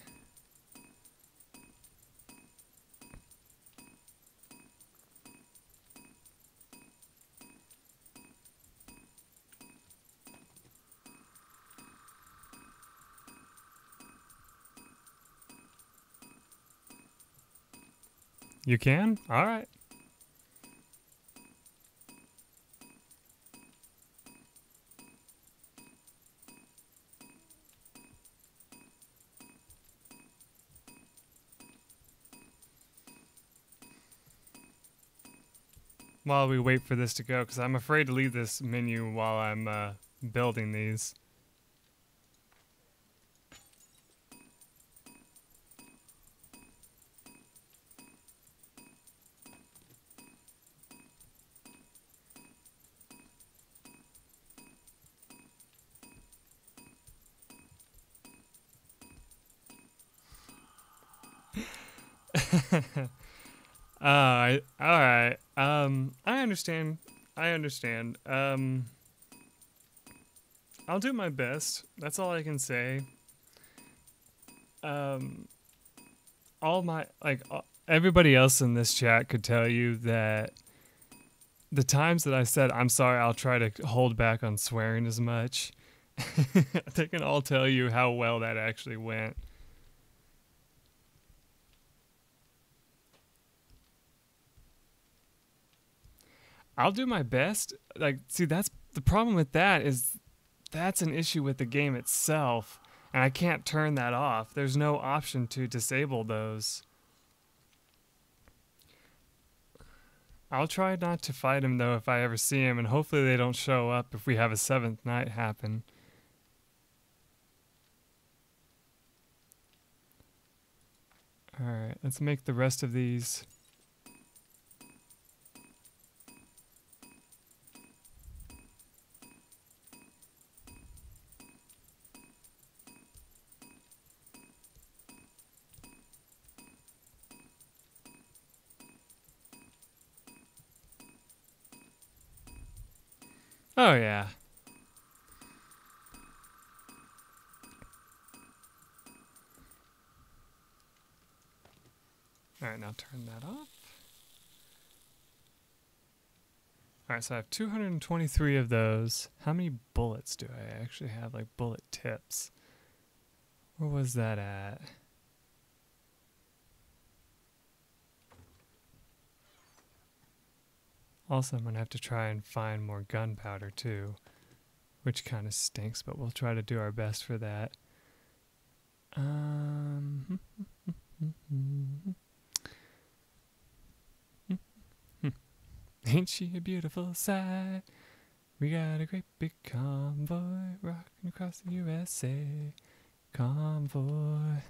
You can? All right. While we wait for this to go, because I'm afraid to leave this menu while I'm building these. All right. I understand. I understand. I'll do my best. That's all I can say. Everybody else in this chat could tell you that the times that I said, I'm sorry, I'll try to hold back on swearing as much. They can all tell you how well that actually went. I'll do my best. Like, see, that's the problem with that is that's an issue with the game itself, and I can't turn that off. There's no option to disable those. I'll try not to fight him, though, if I ever see him, and hopefully they don't show up if we have a 7th night happen. Alright, let's make the rest of these. Oh, yeah. Alright, now turn that off. Alright, so I have 223 of those. How many bullets do I actually have? Like bullet tips. Where was that at? Also, I'm going to have to try and find more gunpowder too, which kind of stinks, but we'll try to do our best for that. Ain't she a beautiful sight? We got a great big convoy rocking across the USA. Convoy.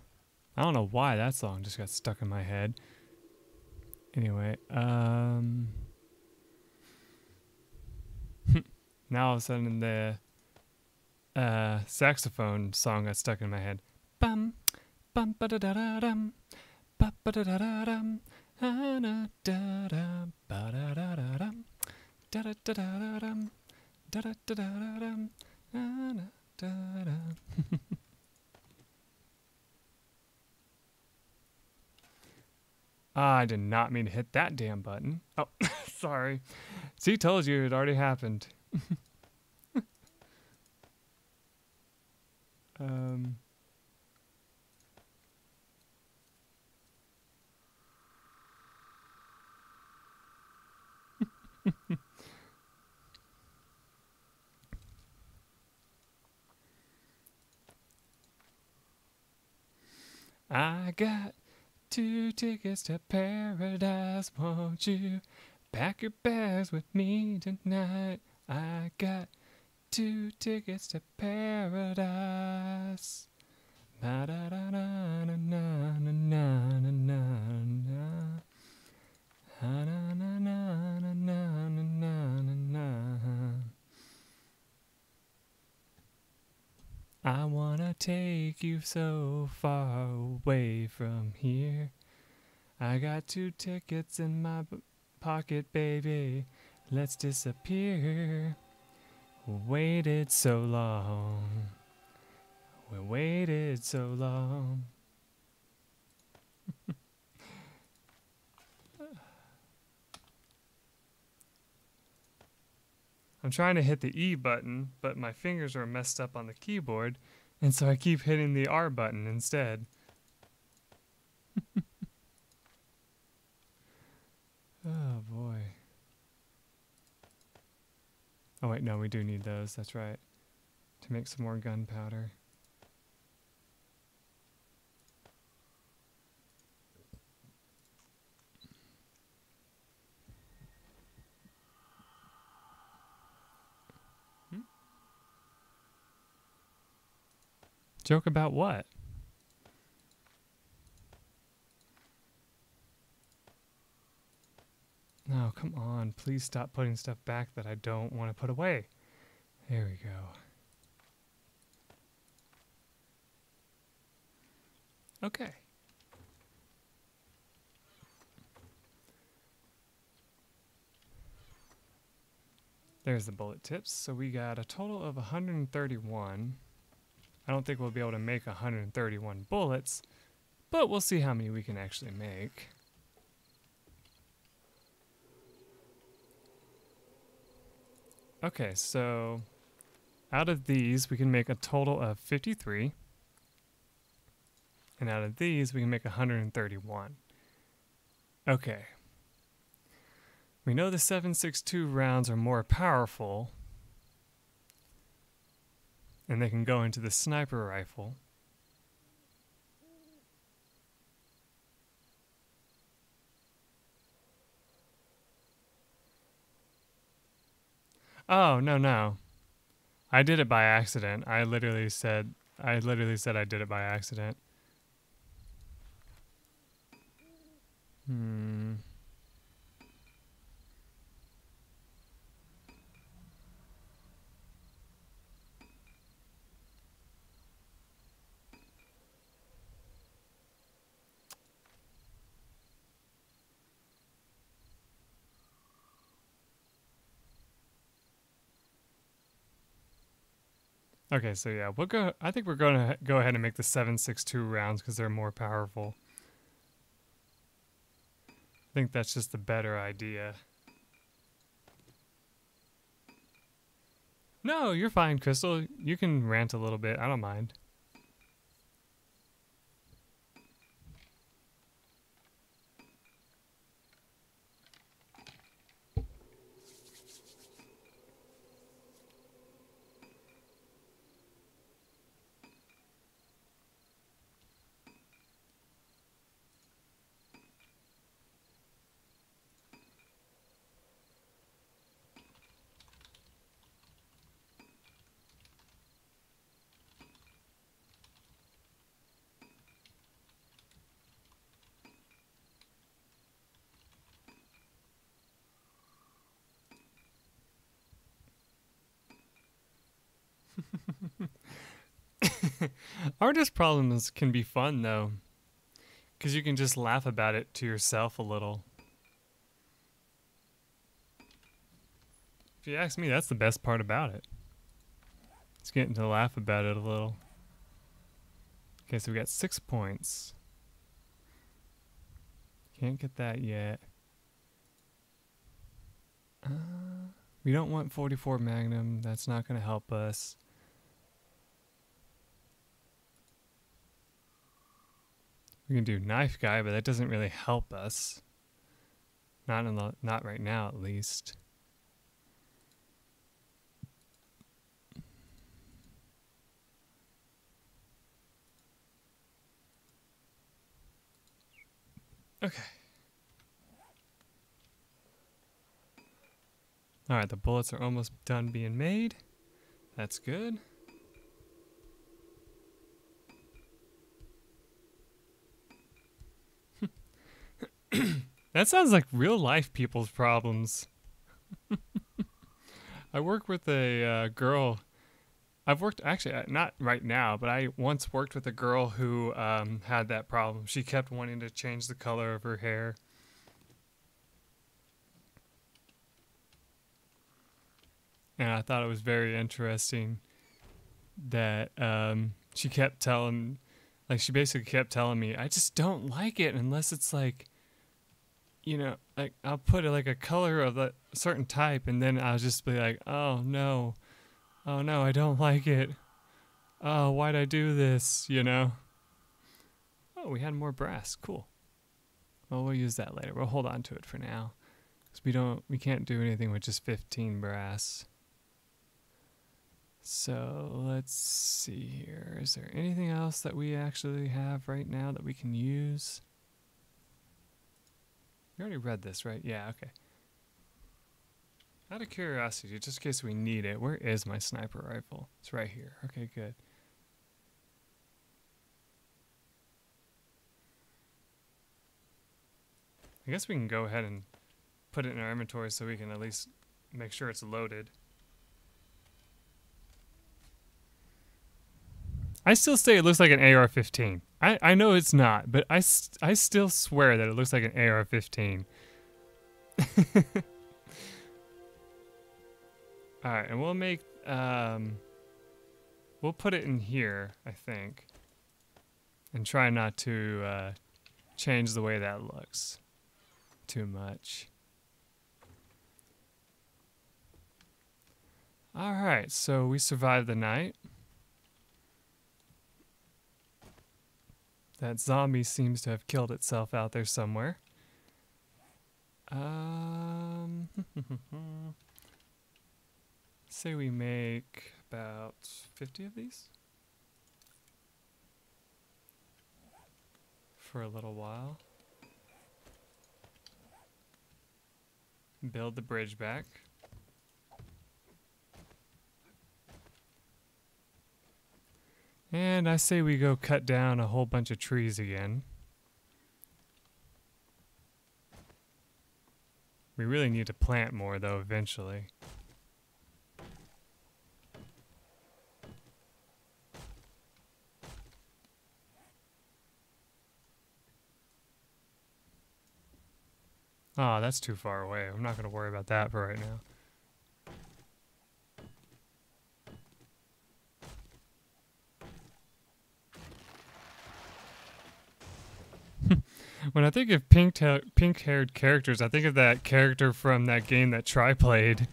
I don't know why that song just got stuck in my head. Anyway, now all of a sudden the saxophone song got stuck in my head. Bum bum ba da da da dum ba ba da da da dum da da da ba da da da dum da da da da dum da da da da dum da da. I did not mean to hit that damn button. Oh, sorry. See, told you it already happened. I got 2 tickets to paradise, won't you pack your bags with me tonight? I got 2 tickets to paradise. Na na na na na na na na na na na na na na na. I wanna take you so far away from here. I got 2 tickets in my pocket, baby. Let's disappear. Waited so long. We waited so long. I'm trying to hit the E button, but my fingers are messed up on the keyboard, and so I keep hitting the R button instead. Oh boy. Oh wait, no, we do need those, that's right. To make some more gunpowder. Joke about what? No, come on. Please stop putting stuff back that I don't want to put away. There we go. Okay. There's the bullet tips. So we got a total of 131. I don't think we'll be able to make 131 bullets, but we'll see how many we can actually make. Okay, so out of these we can make a total of 53. And out of these we can make 131. Okay. We know the 7.62 rounds are more powerful, and they can go into the sniper rifle. Oh, no, no. I did it by accident. I literally said I did it by accident. Hmm. Okay, so yeah, we'll go. I think we're going to go ahead and make the 7.62 rounds because they're more powerful. I think that's just the better idea. No, you're fine, Crystal. You can rant a little bit. I don't mind. Artist problems can be fun though, because you can just laugh about it to yourself a little. If you ask me, that's the best part about it. It's getting to laugh about it a little. Okay, so we got 6 points. Can't get that yet. We don't want 44 Magnum. That's not going to help us. We can do Knife Guy, but that doesn't really help us. Not right now, at least. Okay. Alright, the bullets are almost done being made. That's good. That sounds like real life people's problems. I work with a girl. I've worked, actually, not right now, but I once worked with a girl who had that problem. She kept wanting to change the color of her hair. And I thought it was very interesting that she kept telling, like, she basically kept telling me, I just don't like it unless it's like, you know, like, I'll put like a color of a certain type, and then I'll just be like, oh no, I don't like it. Oh, why'd I do this, you know? Oh, we had more brass. Cool. Well, we'll use that later. We'll hold on to it for now, because we can't do anything with just 15 brass. So let's see here. Is there anything else that we actually have right now that we can use? You already read this, right? Yeah, okay. Out of curiosity, just in case we need it, where is my sniper rifle? It's right here. Okay, good. I guess we can go ahead and put it in our inventory so we can at least make sure it's loaded. I still say it looks like an AR-15. I know it's not, but I still swear that it looks like an AR-15. Alright, and we'll make, we'll put it in here, I think. And try not to change the way that looks too much. Alright, so we survived the night. That zombie seems to have killed itself out there somewhere. Say we make about 50 of these for a little while. Build the bridge back. And I say we go cut down a whole bunch of trees again. We really need to plant more, though, eventually. Oh, that's too far away. I'm not going to worry about that for right now. When I think of pink-haired characters, I think of that character from that game that Tri played.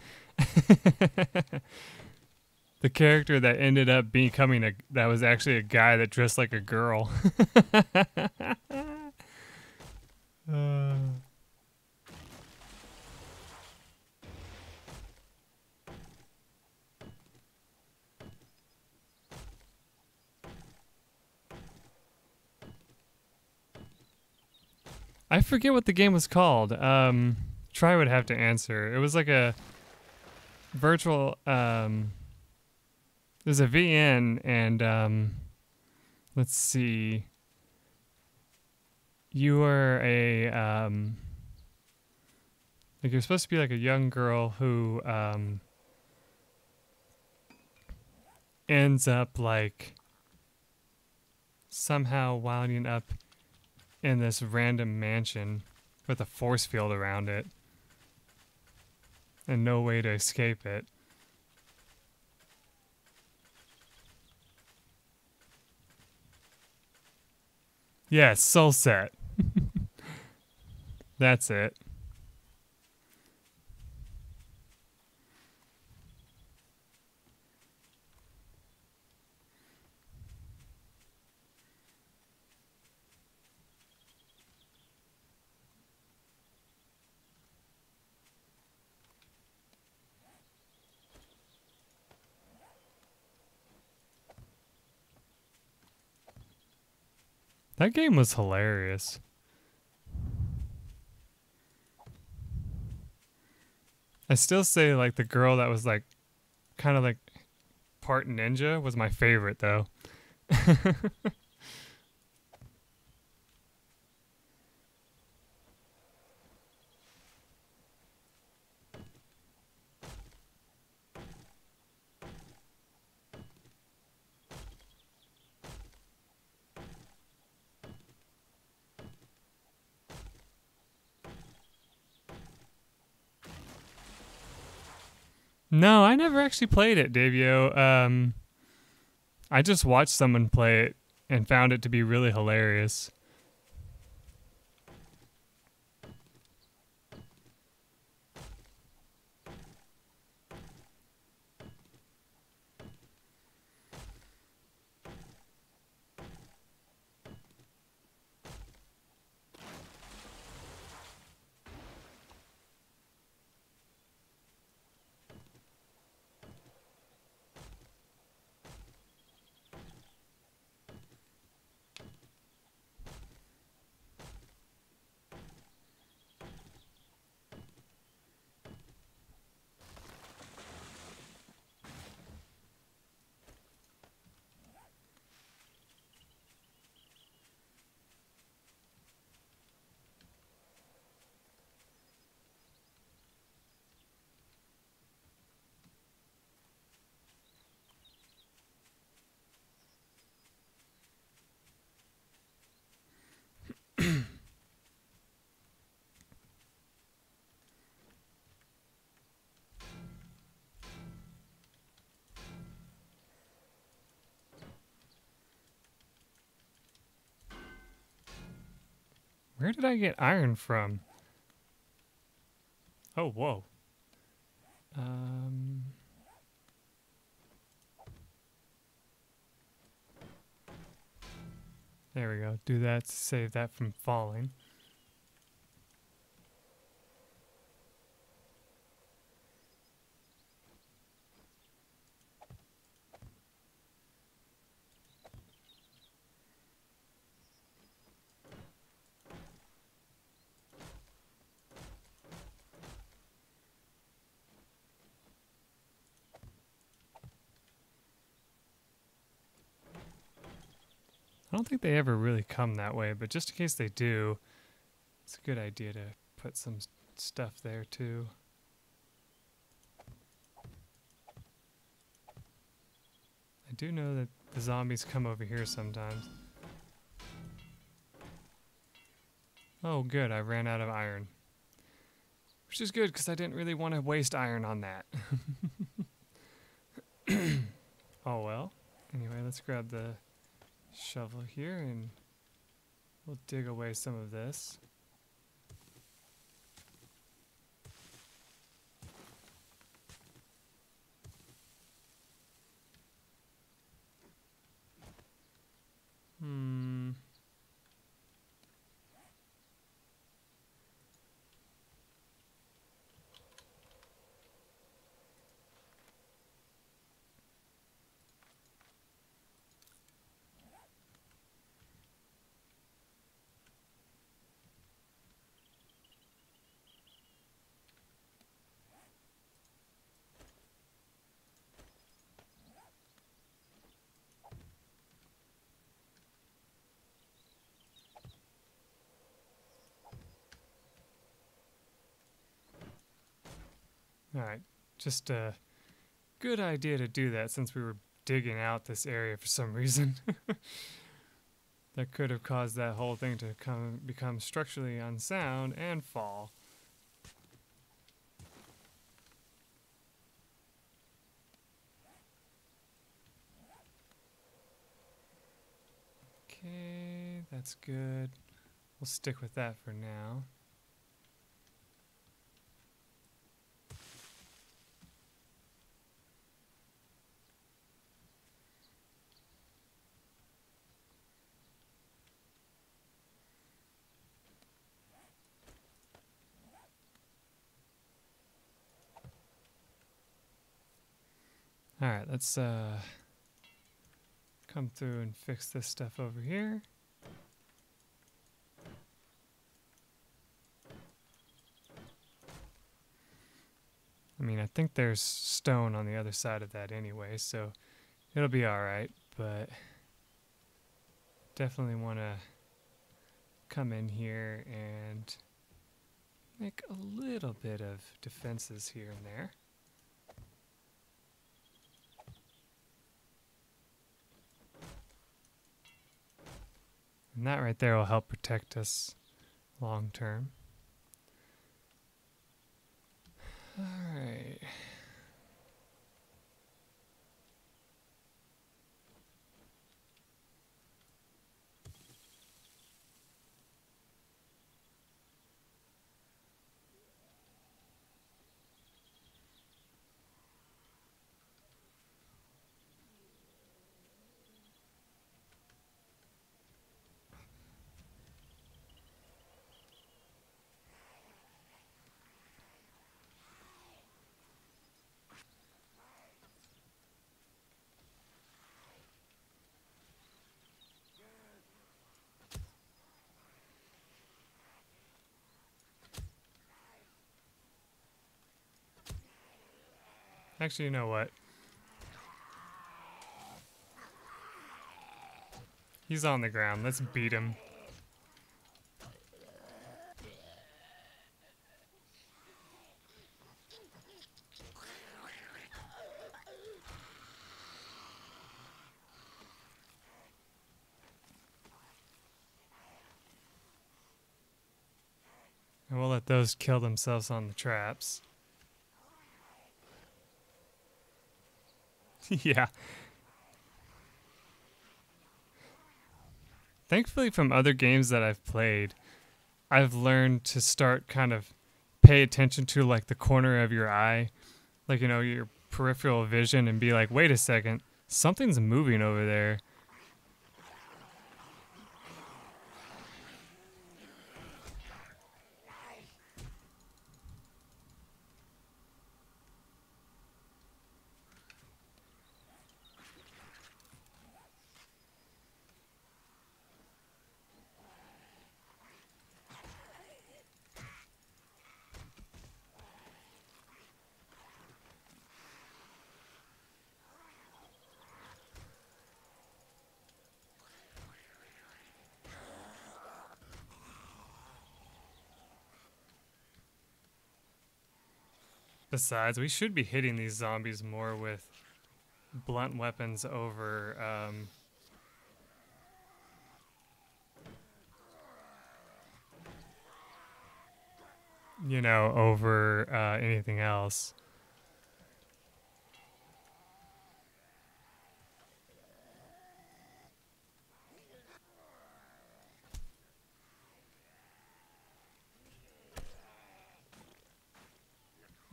The character that ended up becoming that was actually a guy that dressed like a girl. I forget what the game was called. Try would have to answer. It was like a virtual. There's a VN, and let's see. You were a like you're supposed to be like a young girl who ends up like somehow winding up in this random mansion with a force field around it and no way to escape it. Yes, Soul Set. That's it. That game was hilarious. I still say like the girl that was like kind of like part ninja was my favorite though. No, I never actually played it, Davio. I just watched someone play it and found it to be really hilarious. Where did I get iron from? Oh, whoa. There we go. Do that to save that from falling. I don't think they ever really come that way, but just in case they do, it's a good idea to put some stuff there too. I do know that the zombies come over here sometimes. Oh good, I ran out of iron. Which is good, because I didn't really want to waste iron on that. Oh well. Anyway, let's grab the shovel here and we'll dig away some of this. Alright, just a good idea to do that since we were digging out this area for some reason. That could have caused that whole thing to become structurally unsound and fall. Okay, that's good. We'll stick with that for now. Alright, let's come through and fix this stuff over here. I mean, I think there's stone on the other side of that anyway, so it'll be alright, but definitely want to come in here and make a little bit of defenses here and there. And that right there will help protect us long term. Alright. Actually, you know what? He's on the ground. Let's beat him. And we'll let those kill themselves on the traps. Yeah. Thankfully, from other games that I've played, I've learned to start kind of pay attention to like the corner of your eye, like, you know, your peripheral vision, and be like, wait a second, something's moving over there. Besides, we should be hitting these zombies more with blunt weapons over, you know, over anything else.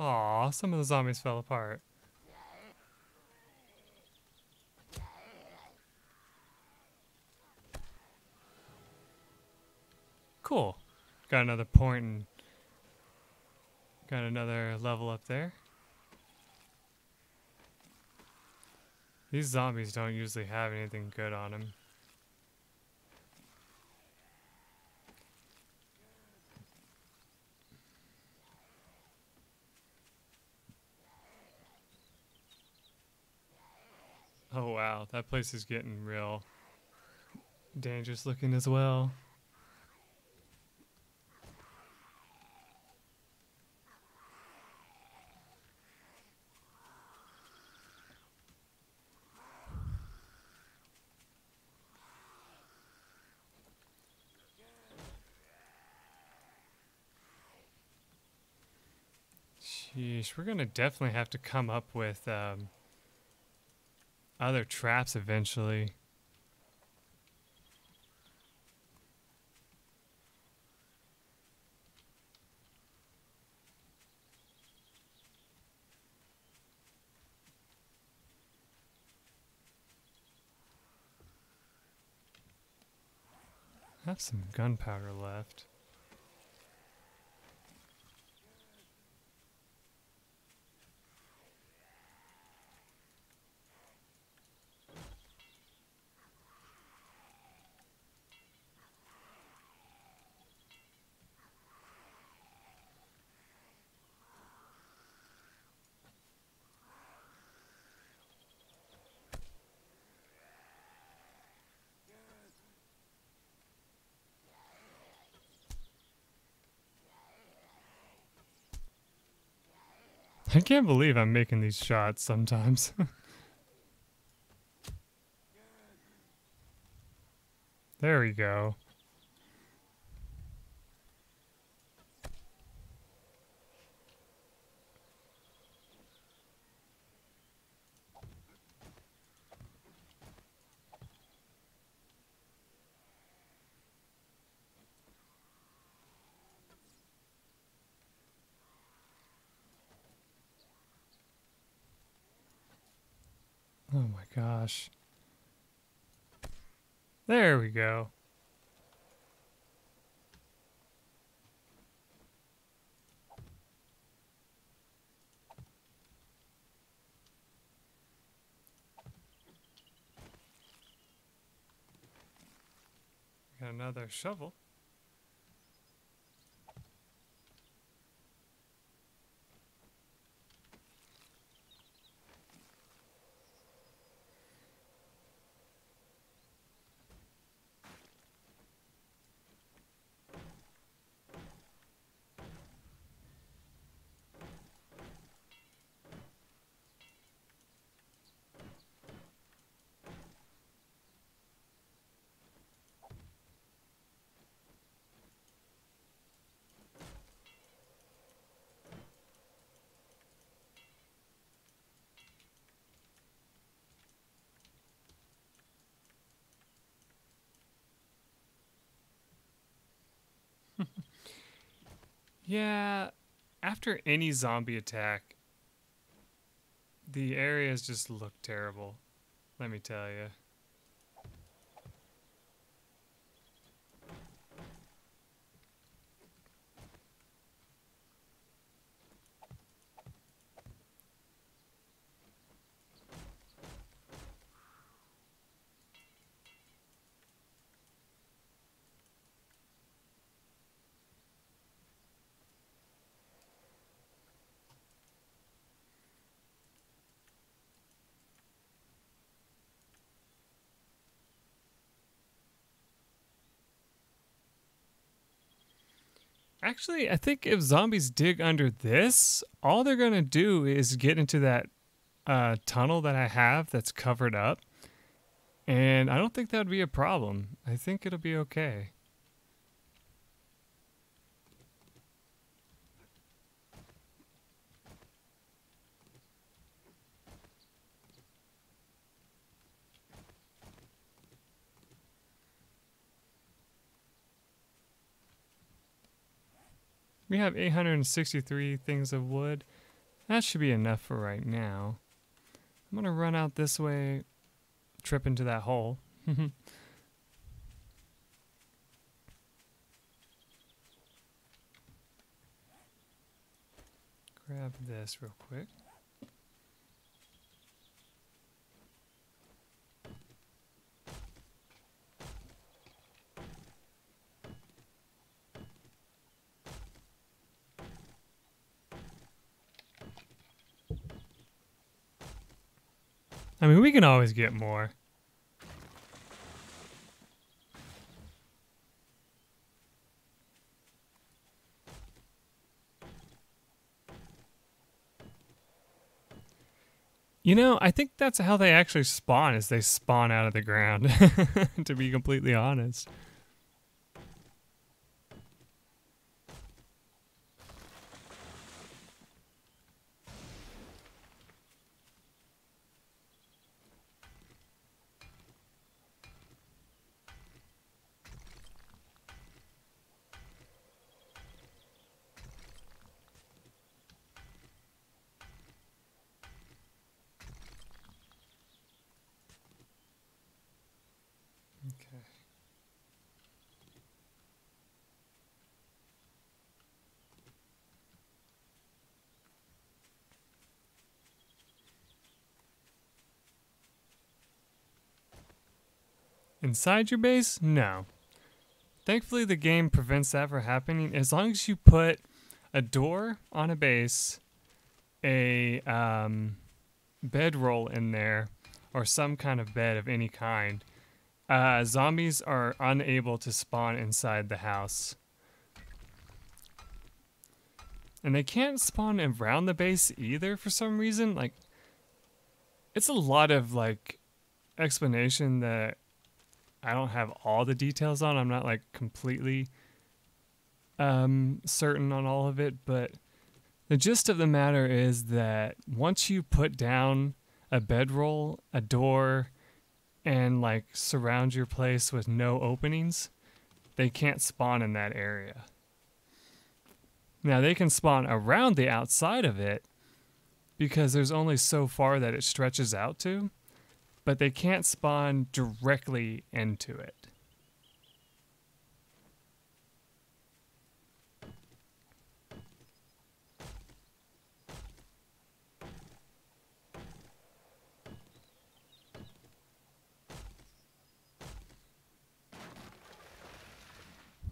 Aw, some of the zombies fell apart. Cool. Got another point and got another level up there. These zombies don't usually have anything good on them. Oh wow, that place is getting real dangerous looking as well. Sheesh, we're gonna definitely have to come up with other traps eventually. I have some gunpowder left. I can't believe I'm making these shots sometimes. There we go. Oh my gosh. There we go. Got another shovel. Yeah, after any zombie attack, the areas just look terrible. Let me tell you. Actually, I think if zombies dig under this, all they're going to do is get into that tunnel that I have that's covered up. And I don't think that would be a problem. I think it'll be okay. We have 863 things of wood. That should be enough for right now. I'm going to run out this way, trip into that hole. Grab this real quick. I mean, we can always get more. You know, I think that's how they actually spawn, is they spawn out of the ground, to be completely honest. Okay. Inside your base? No. Thankfully, the game prevents that from happening. As long as you put a door on a base, a bedroll in there, or some kind of bed of any kind, zombies are unable to spawn inside the house. And they can't spawn around the base either for some reason. Like, it's a lot of, like, explanation that I don't have all the details on. I'm not, like, completely certain on all of it, but the gist of the matter is that once you put down a bedroll, a door, and, like, surround your place with no openings, they can't spawn in that area. Now, they can spawn around the outside of it because there's only so far that it stretches out to, but they can't spawn directly into it.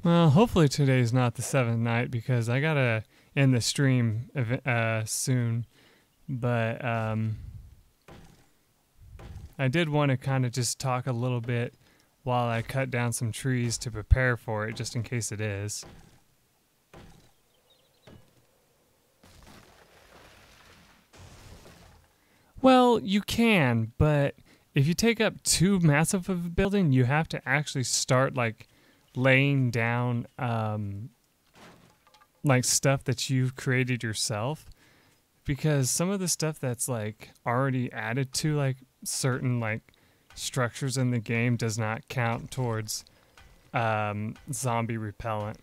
Well, hopefully today's not the 7th night because I gotta end the stream soon. But I did want to kind of just talk a little bit while I cut down some trees to prepare for it, just in case it is. Well, you can, but if you take up too massive of a building, you have to actually start, like, laying down like stuff that you've created yourself, because some of the stuff that's, like, already added to, like, certain, like, structures in the game does not count towards zombie repellent.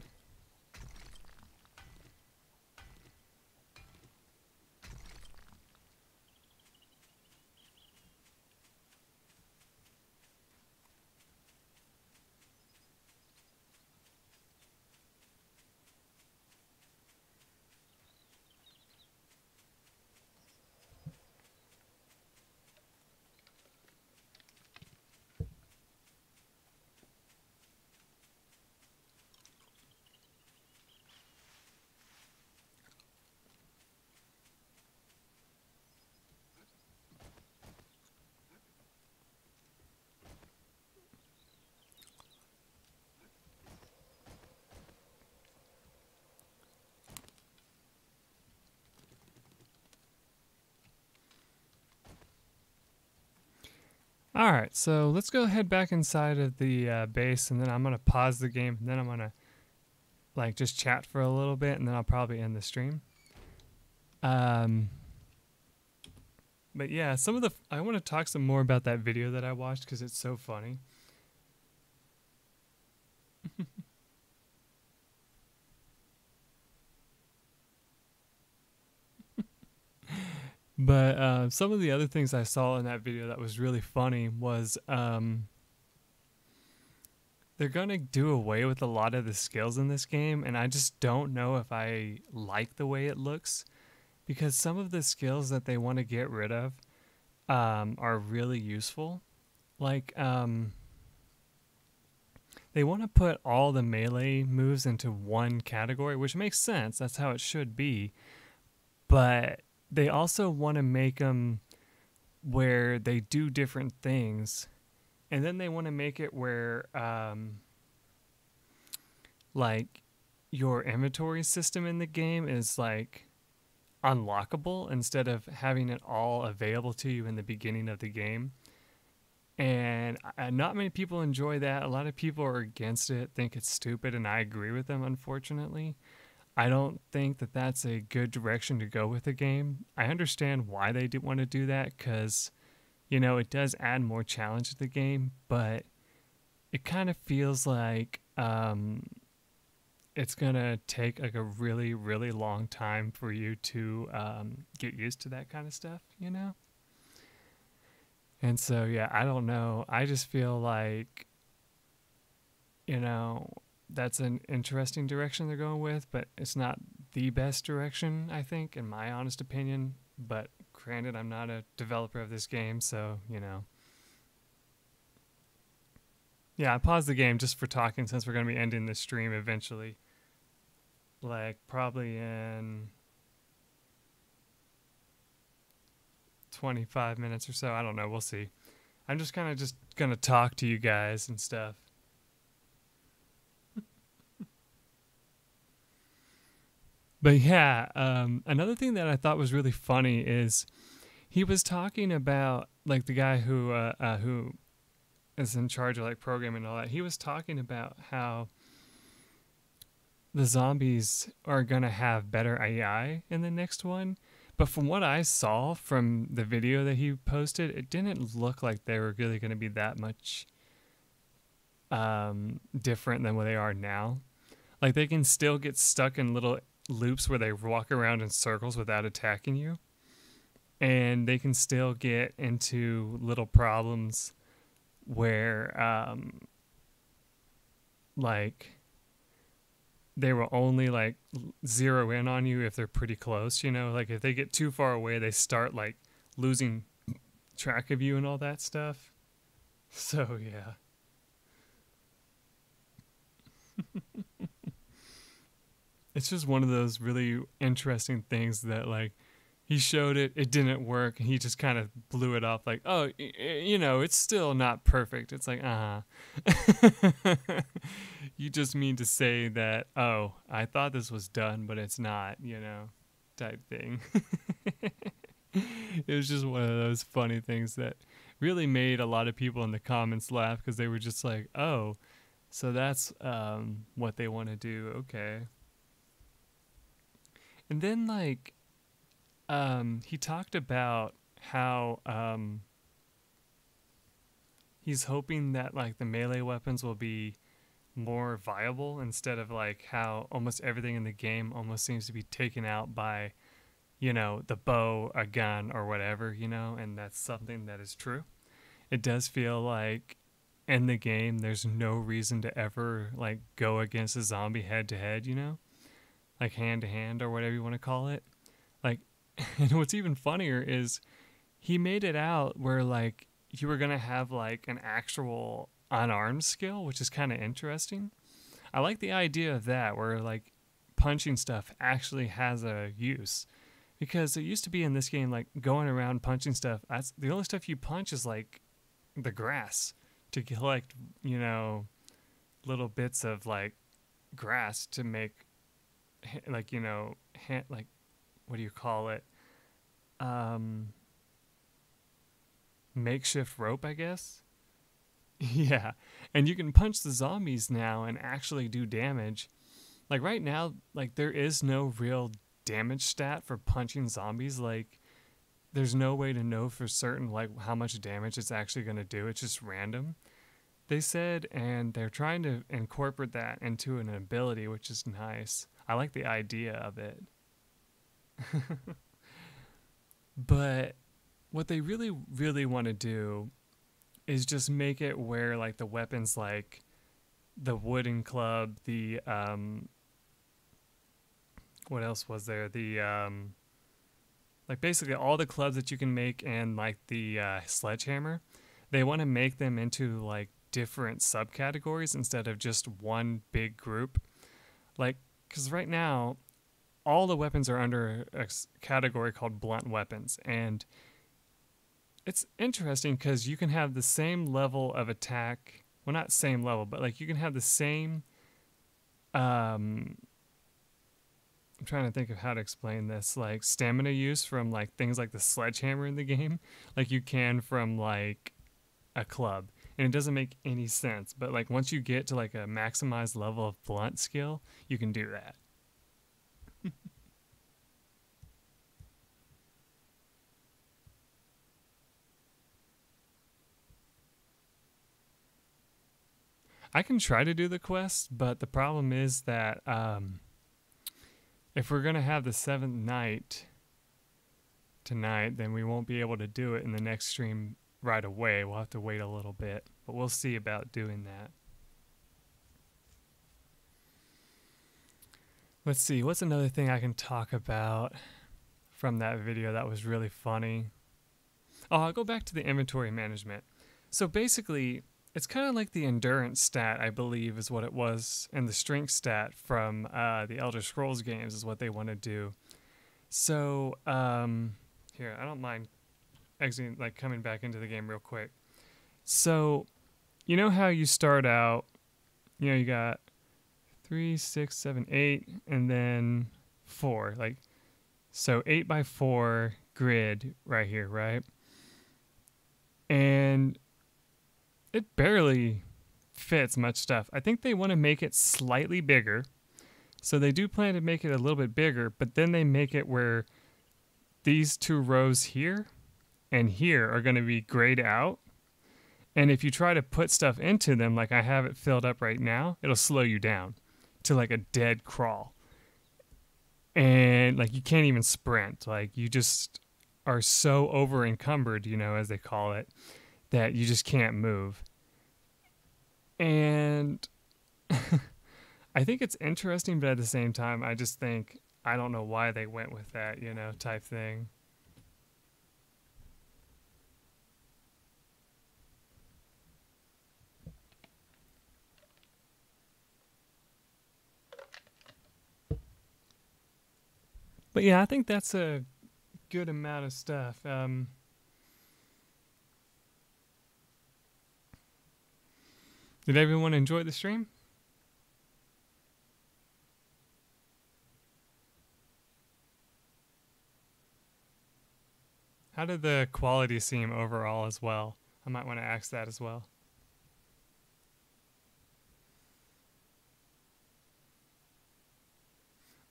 All right, so let's go ahead back inside of the base, and then I'm gonna pause the game, and then I'm gonna like just chat for a little bit, and then I'll probably end the stream. Um, but yeah, I want to talk some more about that video that I watched because it's so funny. But some of the other things I saw in that video that was really funny was they're going to do away with a lot of the skills in this game, and I just don't know if I like the way it looks because some of the skills that they want to get rid of are really useful. Like, they want to put all the melee moves into one category, which makes sense. That's how it should be. But they also want to make them where they do different things. And then they want to make it where, like, your inventory system in the game is, like, unlockable instead of having it all available to you in the beginning of the game. And not many people enjoy that. A lot of people are against it, think it's stupid, and I agree with them, unfortunately. I don't think that that's a good direction to go with the game. I understand why they want to do that because, you know, it does add more challenge to the game, but it kind of feels like it's going to take like a really, really long time for you to get used to that kind of stuff, you know? And so, yeah, I don't know. I just feel like, you know, that's an interesting direction they're going with, but it's not the best direction, I think, in my honest opinion. But granted, I'm not a developer of this game, so, you know. Yeah, I paused the game just for talking since we're going to be ending this stream eventually. Like, probably in 25 minutes or so. I don't know. We'll see. I'm just kind of just going to talk to you guys and stuff. But yeah, another thing that I thought was really funny is he was talking about like the guy who is in charge of like programming and all that. He was talking about how the zombies are gonna have better AI in the next one. But from what I saw from the video that he posted, it didn't look like they were really gonna be that much different than what they are now. Like they can still get stuck in little loops where they walk around in circles without attacking you, and they can still get into little problems where like they will only like zero in on you if they're pretty close, you know, like if they get too far away they start like losing track of you and all that stuff. So yeah. It's just one of those really interesting things that like he showed it didn't work, and he just kind of blew it off like, oh, you know, it's still not perfect. It's like, you just mean to say that, oh, I thought this was done but it's not, you know, type thing. It was just one of those funny things that really made a lot of people in the comments laugh because they were just like, oh, so that's what they want to do. Okay. And then like he talked about how he's hoping that like the melee weapons will be more viable instead of like how almost everything in the game almost seems to be taken out by, you know, the bow, a gun, or whatever, you know, and that's something that is true. It does feel like in the game there's no reason to ever like go against a zombie head to head, you know, like hand to hand or whatever you want to call it. Like, and what's even funnier is he made it out where like you were gonna have like an actual unarmed skill, which is kind of interesting. I like the idea of that, where like punching stuff actually has a use, because it used to be in this game like going around punching stuff. That's the only stuff you punch is like the grass to collect, you know, little bits of like grass to make like, you know, like what do you call it? makeshift rope, I guess. Yeah, and you can punch the zombies now and actually do damage. Like right now, like there is no real damage stat for punching zombies. Like there's no way to know for certain like how much damage it's actually going to do. It's just random. They said, and they're trying to incorporate that into an ability, which is nice. I like the idea of it. But what they really, really want to do is just make it where like the weapons like the wooden club, the what else was there? The like basically all the clubs that you can make and like the sledgehammer, they want to make them into like different subcategories instead of just one big group. Like, because right now, all the weapons are under a category called blunt weapons. And it's interesting because you can have the same level of attack. Well, not same level, but like you can have the same. I'm trying to think of how to explain this. Like stamina use from like things like the sledgehammer in the game, like you can from like a club. And it doesn't make any sense. But like once you get to like a maximized level of blunt skill, you can do that. I can try to do the quest, but the problem is that if we're going to have the 7th night tonight, then we won't be able to do it in the next stream right away. We'll have to wait a little bit, but we'll see about doing that. Let's see, what's another thing I can talk about from that video that was really funny? Oh, I'll go back to the inventory management. So basically, it's kind of like the endurance stat, I believe, is what it was, and the strength stat from the Elder Scrolls games is what they want to do. So, here, I don't mind exiting, like coming back into the game real quick. So, you know how you start out, you know, you got 3, 6, 7, 8, and then 4. Like, so 8 by 4 grid right here, right? And it barely fits much stuff. I think they want to make it slightly bigger. So they do plan to make it a little bit bigger, but then they make it where these 2 rows here and here are going to be grayed out. And if you try to put stuff into them, like I have it filled up right now, it'll slow you down to like a dead crawl. And like you can't even sprint. Like you just are so over encumbered, you know, as they call it, that you just can't move. And I think it's interesting, but at the same time, I just think, I don't know why they went with that, you know, type thing. But yeah, I think that's a good amount of stuff. Did everyone enjoy the stream? How did the quality seem overall as well? I might want to ask that as well.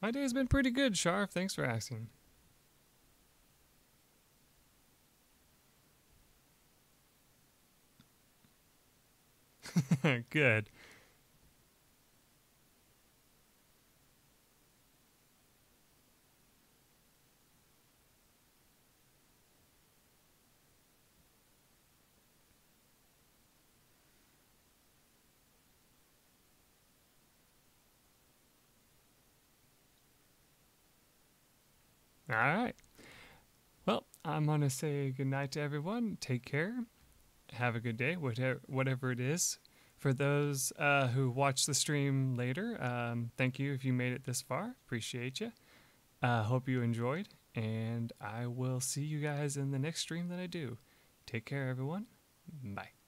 My day's been pretty good, Sharf. Thanks for asking. Good. All right. Well, I'm going to say goodnight to everyone. Take care. Have a good day, whatever it is. For those who watch the stream later, thank you if you made it this far. Appreciate you. Hope you enjoyed, and I will see you guys in the next stream that I do. Take care, everyone. Bye.